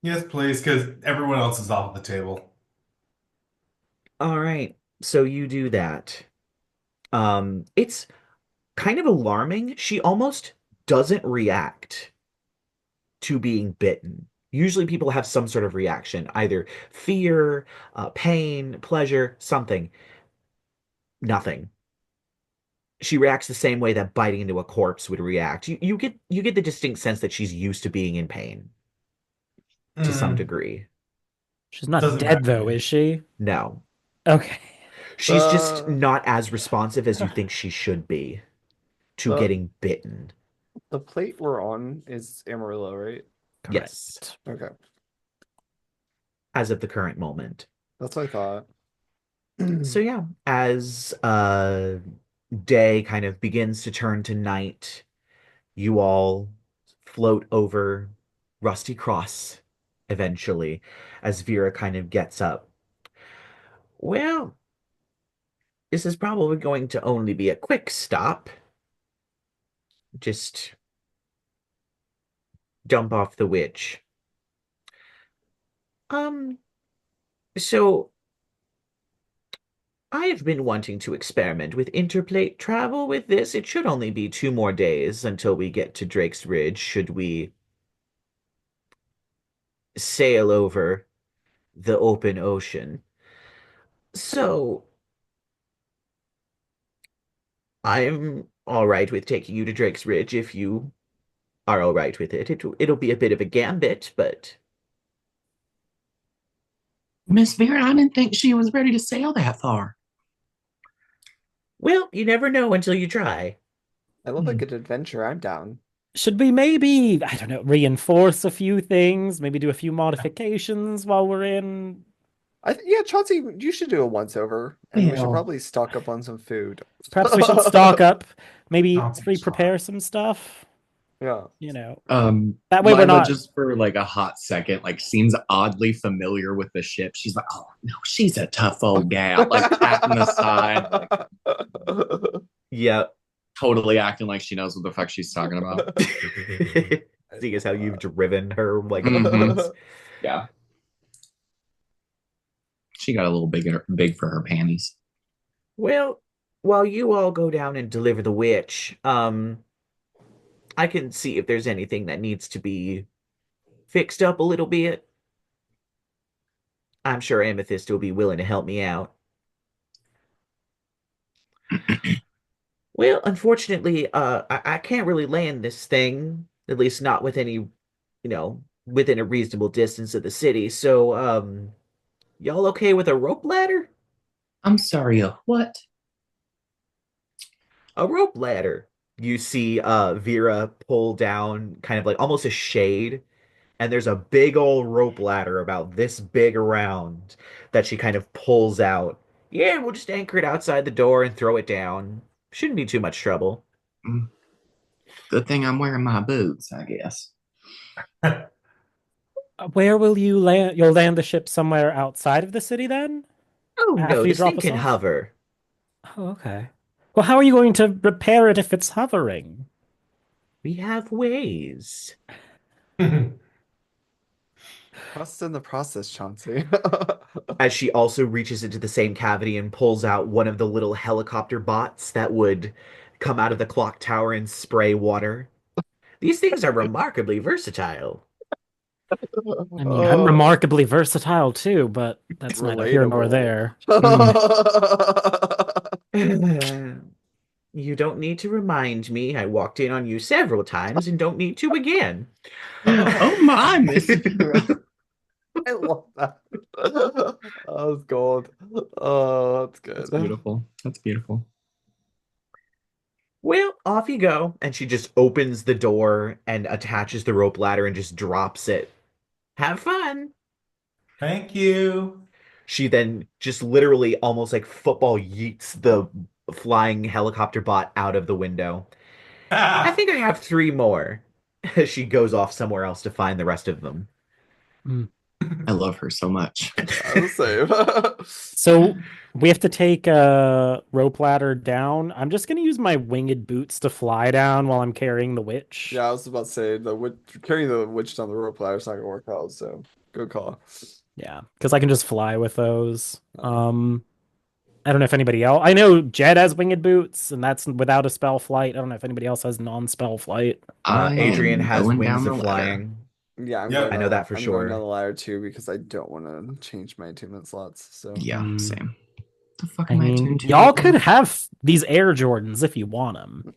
S5: Yes, please, because everyone else is off the table.
S1: All right, so you do that. It's kind of alarming. She almost doesn't react to being bitten. Usually people have some sort of reaction, either fear, pain, pleasure, something. Nothing. She reacts the same way that biting into a corpse would react. You get the distinct sense that she's used to being in pain to some
S5: Mm,
S1: degree.
S4: She's not
S5: doesn't
S4: dead
S5: matter to
S4: though,
S5: me.
S4: is she?
S1: No.
S4: Okay.
S1: She's just
S3: The
S1: not as responsive as you think she should be to
S3: the
S1: getting bitten.
S3: the plate we're on is Amarillo, right?
S1: Yes,
S4: Correct.
S3: Okay.
S1: as of the current moment.
S3: That's what I thought.
S1: So yeah, as day kind of begins to turn to night, you all float over Rusty Cross eventually, as Vera kind of gets up. Well, this is probably going to only be a quick stop. Just dump off the witch. Um, so I have been wanting to experiment with interplate travel with this. It should only be 2 more days until we get to Drake's Ridge, should we sail over the open ocean. So I'm all right with taking you to Drake's Ridge if you are all right with it. It'll be a bit of a gambit, but
S2: Miss Vera, I didn't think she was ready to sail that far.
S1: well, you never know until you try.
S3: I love a good adventure. I'm down.
S4: Should we maybe, I don't know, reinforce a few things, maybe do a few modifications while we're in?
S3: Yeah, Chauncey, you should do a once over, and we should
S2: Well,
S3: probably stock up on some food.
S4: Perhaps we should stock up, maybe
S5: Sounds fine.
S4: pre-prepare some stuff,
S3: Yeah.
S4: you know.
S2: um,
S4: That way we're
S2: Lyla,
S4: not.
S2: just for like a hot second, like seems oddly familiar with the ship. She's like, "Oh no, she's a tough old gal." Like patting the side, like
S1: Yeah.
S2: totally acting like she knows what the fuck she's talking about.
S1: Seeing as how you've driven her like
S2: Mhm.
S1: once.
S2: Yeah, she got a little big for her panties.
S1: Well, while you all go down and deliver the witch, I can see if there's anything that needs to be fixed up a little bit. I'm sure Amethyst will be willing to help me out. Well, unfortunately, I can't really land this thing, at least not with any, within a reasonable distance of the city. So, y'all okay with a rope ladder?
S2: I'm sorry, what?
S1: A rope ladder. You see Vera pull down kind of like almost a shade, and there's a big old rope ladder about this big around that she kind of pulls out. Yeah, we'll just anchor it outside the door and throw it down. Shouldn't be too much trouble.
S2: Mm. Good thing I'm wearing my boots, I guess.
S4: Where will you land? You'll land the ship somewhere outside of the city then?
S1: Oh no,
S4: After you
S1: this
S4: drop
S1: thing
S4: us
S1: can
S4: off?
S1: hover.
S4: Oh, okay. Well, how are you going to repair it if it's hovering?
S1: We have ways.
S3: Trust in the process, Chauncey.
S1: As she also reaches into the same cavity and pulls out one of the little helicopter bots that would come out of the clock tower and spray water. These things are remarkably versatile.
S4: I mean, I'm remarkably versatile too, but that's neither here nor
S3: Relatable.
S4: there.
S1: You don't need to remind me. I walked in on you several times and don't need to again.
S2: Oh my, Miss Vera.
S3: I love that. That was gold. Oh, that's
S2: That's
S3: good.
S2: beautiful. That's beautiful.
S1: Well, off you go. And she just opens the door and attaches the rope ladder and just drops it. Have fun.
S5: Thank you.
S1: She then just literally almost like football yeets the flying helicopter bot out of the window. I think I have three more. She goes off somewhere else to find the rest of them.
S4: Mm.
S2: I love her so much.
S3: I'll save.
S4: So we have to take a rope ladder down. I'm just gonna use my winged boots to fly down while I'm carrying the witch.
S3: Yeah, I was about to say carrying the witch down the rope ladder is not gonna work out, so good call.
S4: Yeah, because I can just fly with those. I don't know if anybody else. I know Jed has winged boots, and that's without a spell flight. I don't know if anybody else has non-spell flight.
S2: I
S1: Adrien
S2: am
S1: has
S2: going
S1: wings
S2: down the
S1: of
S2: ladder.
S1: flying.
S3: Yeah,
S5: Yep.
S1: I know that for
S3: I'm going down
S1: sure.
S3: the ladder too because I don't want to change my attunement slots. So
S2: Yeah, same. The fuck
S4: I
S2: am I
S4: mean,
S2: attuned to?
S4: y'all
S2: again?
S4: could have these Air Jordans if you want them.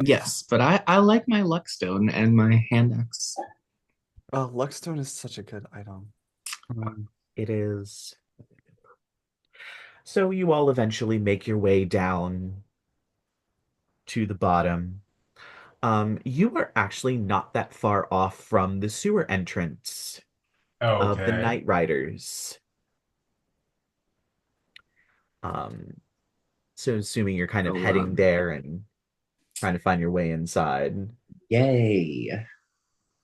S2: Yes, but I like my Luckstone and my hand axe.
S3: Oh, Luckstone is such a good item.
S1: It is. So you all eventually make your way down to the bottom. You are actually not that far off from the sewer entrance of the
S5: Okay.
S1: Night Riders. So assuming you're kind of
S2: So,
S1: heading there and trying to find your way inside.
S2: Yay.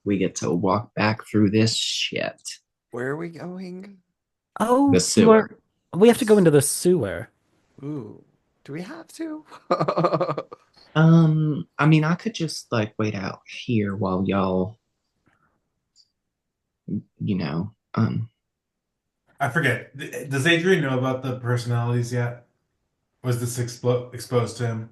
S2: We get to walk back through this shit.
S3: Where are we going?
S4: Oh,
S2: The sewer.
S4: we have to go into the sewer.
S3: Ooh, do we have to?
S2: I mean, I could just like wait out here while y'all, you know,
S5: I forget. Does Adrian know about the personalities yet? Was this exposed to him?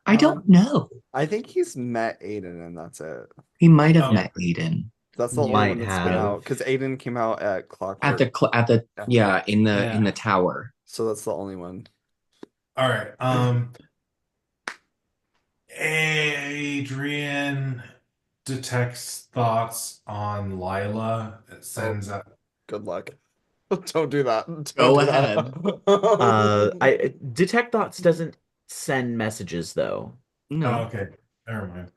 S2: I don't know.
S3: I think he's met Aiden and that's it.
S2: He might have
S5: Oh.
S2: met Aiden
S3: That's the only
S1: Might
S3: one that's been
S1: have.
S3: out because Aiden came out at
S2: at
S3: Clockwork,
S2: the
S3: Yeah.
S2: in the tower.
S3: so that's the only one.
S5: All right. Adrian detects thoughts on Lyla. It sends out.
S3: Good luck. Don't do that. Don't
S2: Go
S3: do that.
S2: ahead.
S1: I Detect Thoughts doesn't send messages though.
S5: Oh,
S2: No.
S5: okay. Never mind.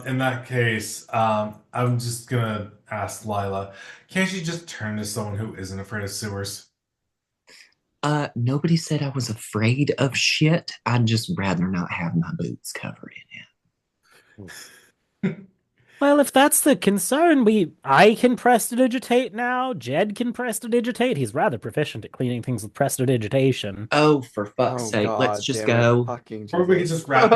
S5: In that case, I'm just gonna ask Lyla, can't you just turn to someone who isn't afraid of sewers?
S2: Nobody said I was afraid of shit. I'd just rather not have my boots covered in it.
S4: Well, if that's the concern, I can prestidigitate now. Jed can prestidigitate. He's rather proficient at cleaning things with prestidigitation.
S2: Oh, for fuck's
S3: Oh
S2: sake, let's
S3: God,
S2: just
S3: damn it.
S2: go.
S3: Fucking
S5: Or we can
S3: Jesus.
S5: just wrap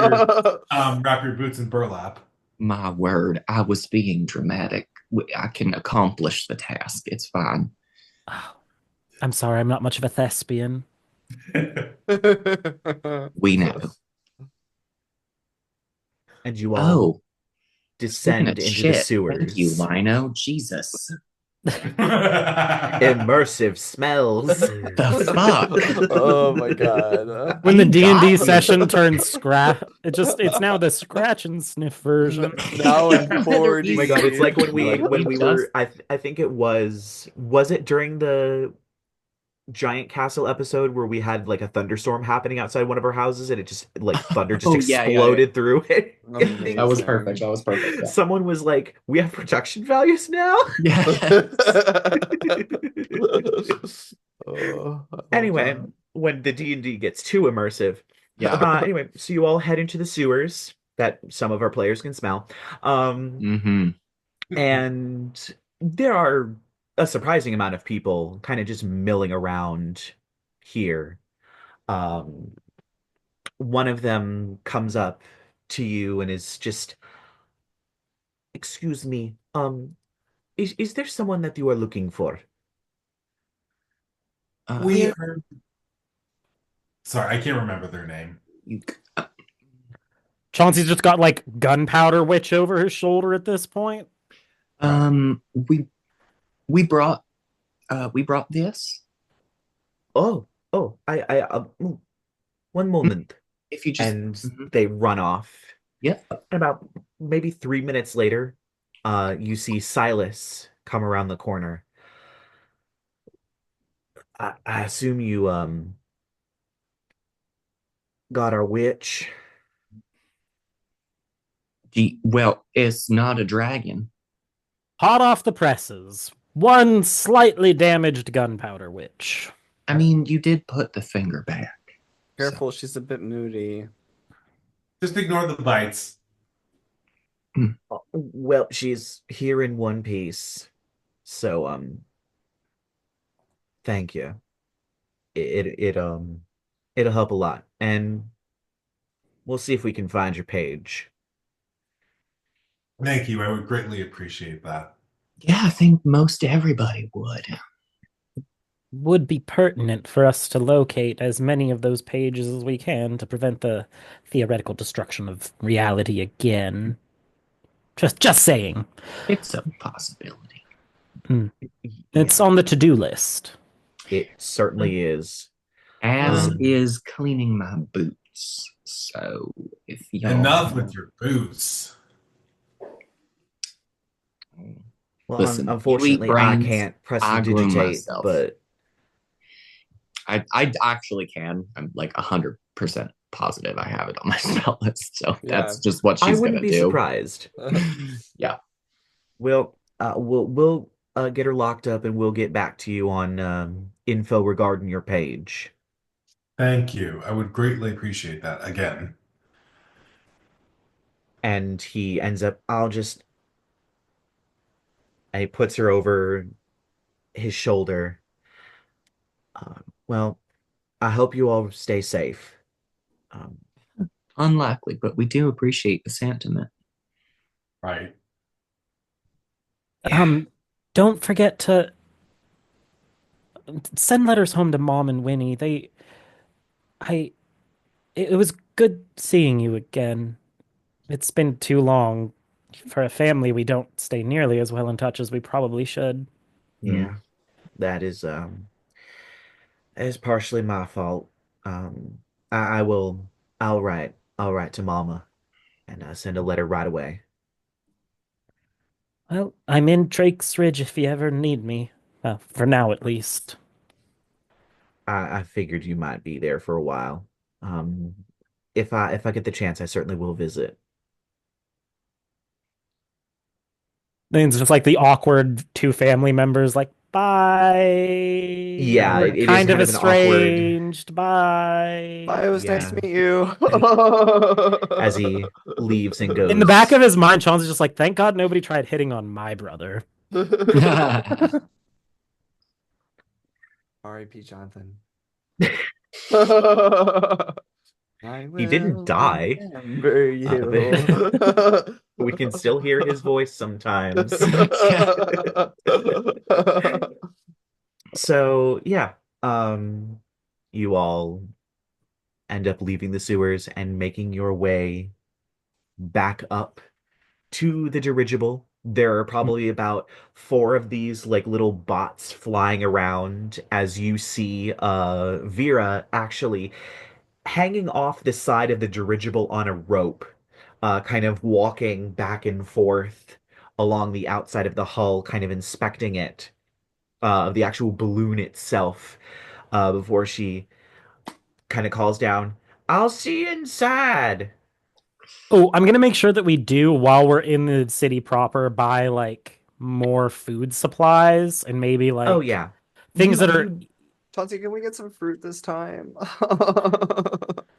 S5: your boots in burlap.
S2: My word, I was being dramatic. I can accomplish the task. It's fine.
S4: Oh, I'm sorry, I'm not much of a thespian.
S2: We know.
S1: And you all
S2: Oh,
S1: descend into the
S2: shit.
S1: sewers.
S2: Thank you, Lino. Jesus.
S1: Immersive smells.
S2: The fuck?
S3: Oh my God.
S4: When the
S2: You
S4: D&D
S2: got me.
S4: session turns it's now the scratch and sniff version.
S3: Now in
S2: Oh
S3: 4D.
S1: Oh my God, it's like when we
S2: Like,
S1: when
S2: he
S1: we
S2: does-
S1: were I think it was it during the Giant Castle episode where we had like a thunderstorm happening outside one of our houses and it just like thunder just
S2: Oh, yeah,
S1: exploded through it.
S3: Amazing.
S2: That was perfect. That was perfect. Yeah.
S1: Someone was like, "We have production values now."
S3: Oh,
S1: Anyway,
S3: God.
S1: when the D&D gets too immersive,
S2: Yeah.
S1: Anyway, so you all head into the sewers that some of our players can smell. Um,
S2: Hmm.
S1: and there are a surprising amount of people kind of just milling around here. Um, one of them comes up to you and is just, excuse me, is there someone that you are looking for?
S5: We
S2: Uh,
S5: are sorry, I can't remember their name.
S2: you,
S4: Chauncey's just got like gunpowder witch over his shoulder at this point.
S5: Right.
S2: um, we we brought this.
S1: Oh, one moment.
S2: If you just,
S1: And
S2: mhm.
S1: they run off.
S2: Yeah.
S1: About maybe 3 minutes later, you see Silas come around the corner. I assume you got our witch.
S2: Well, it's not a dragon.
S4: Hot off the presses. One slightly damaged gunpowder witch.
S2: I mean, you did put the finger back. So,
S3: Careful, she's a bit moody.
S5: Just ignore the bites.
S1: Well, she's here in one piece. So thank you. It'll help a lot. And we'll see if we can find your page.
S5: Thank you. I would greatly appreciate that.
S2: yeah, I think most everybody would.
S4: Would be pertinent for us to locate as many of those pages as we can to prevent the theoretical destruction of reality again. Just saying.
S2: It's a possibility.
S4: Mm. It's
S1: Yeah,
S4: on the to-do list.
S1: it certainly is.
S2: As
S1: Um,
S2: is cleaning my boots. So, if
S5: Enough
S2: y'all
S5: with your boots.
S1: well,
S2: listen, you eat
S1: unfortunately, I
S2: brains,
S1: can't
S2: I groom
S1: prestidigitate,
S2: myself.
S1: but
S2: I actually can. I'm like 100% positive I have it on my spell list. So
S3: Yeah.
S2: that's just what
S1: I
S2: she's
S1: wouldn't
S2: gonna
S1: be
S2: do.
S1: surprised.
S2: Yeah.
S1: We'll get her locked up and we'll get back to you on info regarding your page.
S5: Thank you. I would greatly appreciate that. Again.
S1: And he ends up, and he puts her over his shoulder. Well, I hope you all stay safe. Um,
S2: Unlikely, but we do appreciate the sentiment.
S5: Right.
S2: Yeah.
S4: Don't forget to send letters home to Mom and Winnie. I, it was good seeing you again. It's been too long. For a family, we don't stay nearly as well in touch as we probably should.
S2: Mm.
S1: yeah, that is partially my fault. I will, I'll write to Mama and send a letter right away.
S4: Well, I'm in Drake's Ridge if you ever need me. For now, at least.
S1: I figured you might be there for a while. Um, if I get the chance, I certainly will visit.
S4: Then it's just like the awkward two family members, like, bye.
S1: Yeah,
S4: We're
S1: it is
S4: kind of
S1: kind of an awkward,
S4: estranged. Bye.
S3: Bye, it was nice to
S1: yeah,
S3: meet you.
S1: as he leaves and
S4: In the back
S1: goes.
S4: of his mind, Chauncey's just like, thank God nobody tried hitting on my brother.
S3: R.I.P. Jonathan. I
S1: He didn't
S3: will
S1: die,
S3: remember you.
S1: but we can still hear his voice sometimes.
S2: Yeah.
S1: So yeah, you all end up leaving the sewers and making your way back up to the dirigible. There are probably about four of these like little bots flying around as you see Vera actually hanging off the side of the dirigible on a rope, kind of walking back and forth along the outside of the hull, kind of inspecting it, the actual balloon itself, before she kind of calls down, I'll see you inside.
S4: Oh, I'm gonna make sure that we do while we're in the city proper buy like more food supplies and maybe
S1: Oh
S4: like
S1: yeah.
S4: things
S1: You
S4: that are
S1: you
S3: Chauncey, can we get some fruit this time?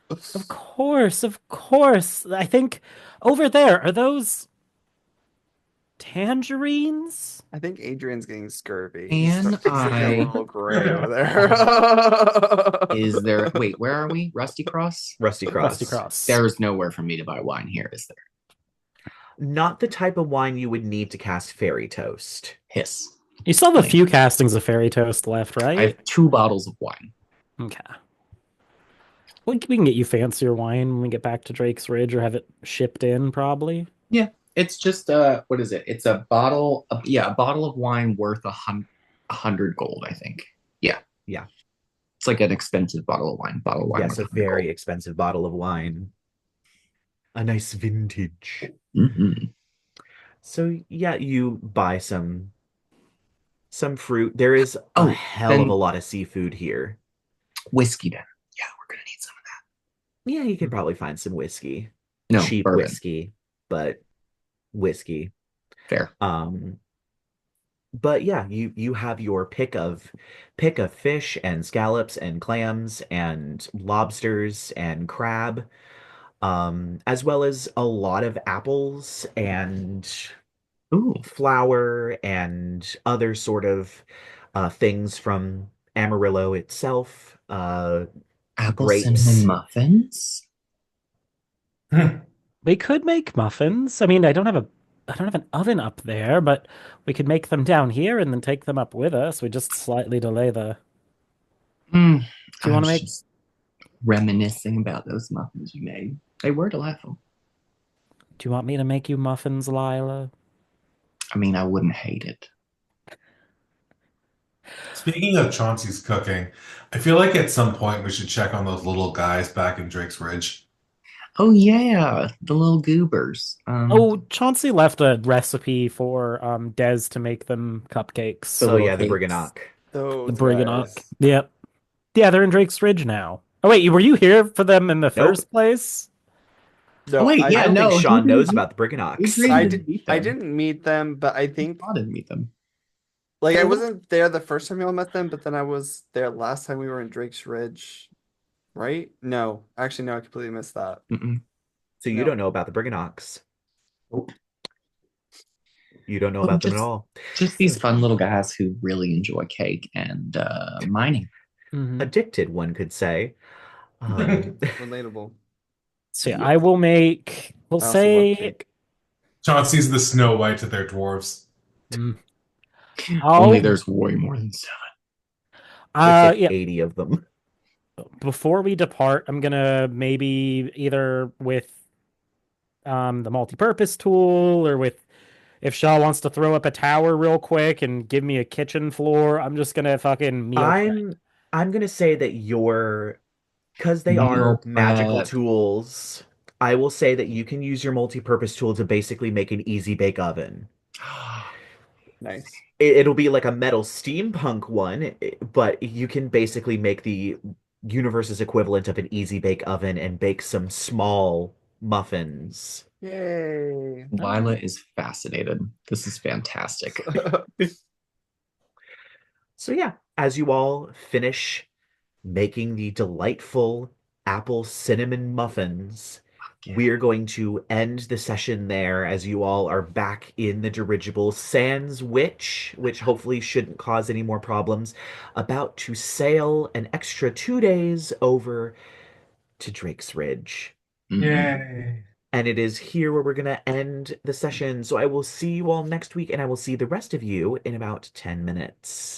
S4: Of course, of course. I think over there, are those tangerines?
S3: I think Adrian's getting scurvy.
S2: Can
S3: He's looking a
S2: I?
S3: little gray over there.
S2: Is there? Wait, where are we? Rusty Cross?
S1: Rusty
S4: Rusty
S1: Cross.
S4: Cross.
S2: There's nowhere for me to buy wine here, is there?
S1: Not the type of wine you would need to cast Fairy Toast.
S2: Hiss.
S4: You still have a
S2: Like,
S4: few castings of Fairy Toast left,
S2: I
S4: right?
S2: have 2 bottles of wine.
S4: Okay. We can get you fancier wine when we get back to Drake's Ridge or have it shipped in, probably.
S2: Yeah, it's just what is it? It's a bottle. Yeah, a bottle of wine worth 100 gold, I think. Yeah,
S1: Yeah.
S2: it's like an expensive bottle of wine. Bottle of wine
S1: Yes,
S2: worth
S1: a
S2: 100
S1: very
S2: gold.
S1: expensive bottle of wine. A nice vintage.
S2: Hmm.
S1: So yeah, you buy some fruit. There is a
S2: Oh,
S1: hell of a
S2: then
S1: lot of seafood here.
S2: whiskey. Then yeah, we're gonna need some of
S1: Yeah, you could
S4: Mhm.
S1: probably find some whiskey.
S2: that. No
S1: Cheap
S2: bourbon.
S1: whiskey, but whiskey.
S2: Fair.
S1: Um, but yeah, you have your pick of fish and scallops and clams and lobsters and crab, as well as a lot of apples and
S2: Ooh,
S1: flour and other sort of things from Amarillo itself,
S2: apple cinnamon
S1: grapes.
S2: muffins.
S4: We could make muffins. I mean, I don't have an oven up there, but we could make them down here and then take them up with us. We just slightly delay the.
S2: Mm,
S4: Do you
S2: I
S4: want to
S2: was
S4: make?
S2: just reminiscing about those muffins you made. They were delightful.
S4: Do you want me to make you muffins, Lyla?
S2: I mean, I wouldn't hate it.
S5: Speaking of Chauncey's cooking, I feel like at some point we should check on those little guys back in Drake's Ridge.
S2: Oh yeah, the little goobers.
S4: Oh, Chauncey left a recipe for Des to make them
S2: The
S4: cupcakes.
S1: Oh
S2: little
S1: yeah, the
S2: cakes.
S1: Briganock.
S4: The
S3: Those
S4: Briganock.
S3: guys.
S4: Yep. Yeah, they're in Drake's Ridge now. Oh wait, were you here for them in the
S1: Nope.
S4: first place?
S2: Oh
S3: No,
S2: wait,
S1: I
S2: yeah,
S1: don't think
S2: no,
S1: Sean knows about the Briganocks.
S2: Adrien
S3: I
S2: didn't
S3: did.
S2: meet
S3: I
S2: them.
S3: didn't meet them, but I think
S2: I didn't meet them.
S3: like I
S1: They look
S3: wasn't there the first time y'all met them, but then I was there last time we were in Drake's Ridge, right? No, actually, no, I completely missed that.
S2: Mm-mm.
S1: so you
S3: No.
S1: don't know about the Briganocks.
S2: Nope.
S1: You don't know
S2: Oh,
S1: about them at all.
S2: just these fun little guys who really enjoy cake and mining.
S4: Hmm.
S1: Addicted, one could say. Um,
S3: Relatable.
S4: So yeah,
S2: Yeah.
S4: I will make. We'll
S3: I also love
S4: say.
S3: cake.
S5: Chauncey's the Snow White to their dwarves.
S4: mm,
S2: Only
S4: I'll.
S2: there's way more than 7.
S1: there's like
S4: Yeah.
S1: 80 of them.
S4: Before we depart, I'm gonna maybe either with the multi-purpose tool or with if Shaw wants to throw up a tower real quick and give me a kitchen floor, I'm just gonna fucking meal prep.
S1: I'm gonna say that your because they
S2: Meal
S1: are magical
S2: prep.
S1: tools, I will say that you can use your multi-purpose tool to basically make an easy bake oven.
S3: Nice.
S1: It'll be like a metal steampunk one, but you can basically make the universe's equivalent of an easy bake oven and bake some small muffins.
S3: Yay.
S4: All right.
S2: Lyla is fascinated. This is fantastic.
S1: So yeah, as you all finish making the delightful apple cinnamon muffins, we're going to end the session there as you all are back in the dirigible sans which hopefully shouldn't cause any more problems, about to sail an extra 2 days over to Drake's Ridge.
S2: Mm-mm.
S5: Yay.
S1: And it is here where we're going to end the session. So I will see you all next week, and I will see the rest of you in about 10 minutes.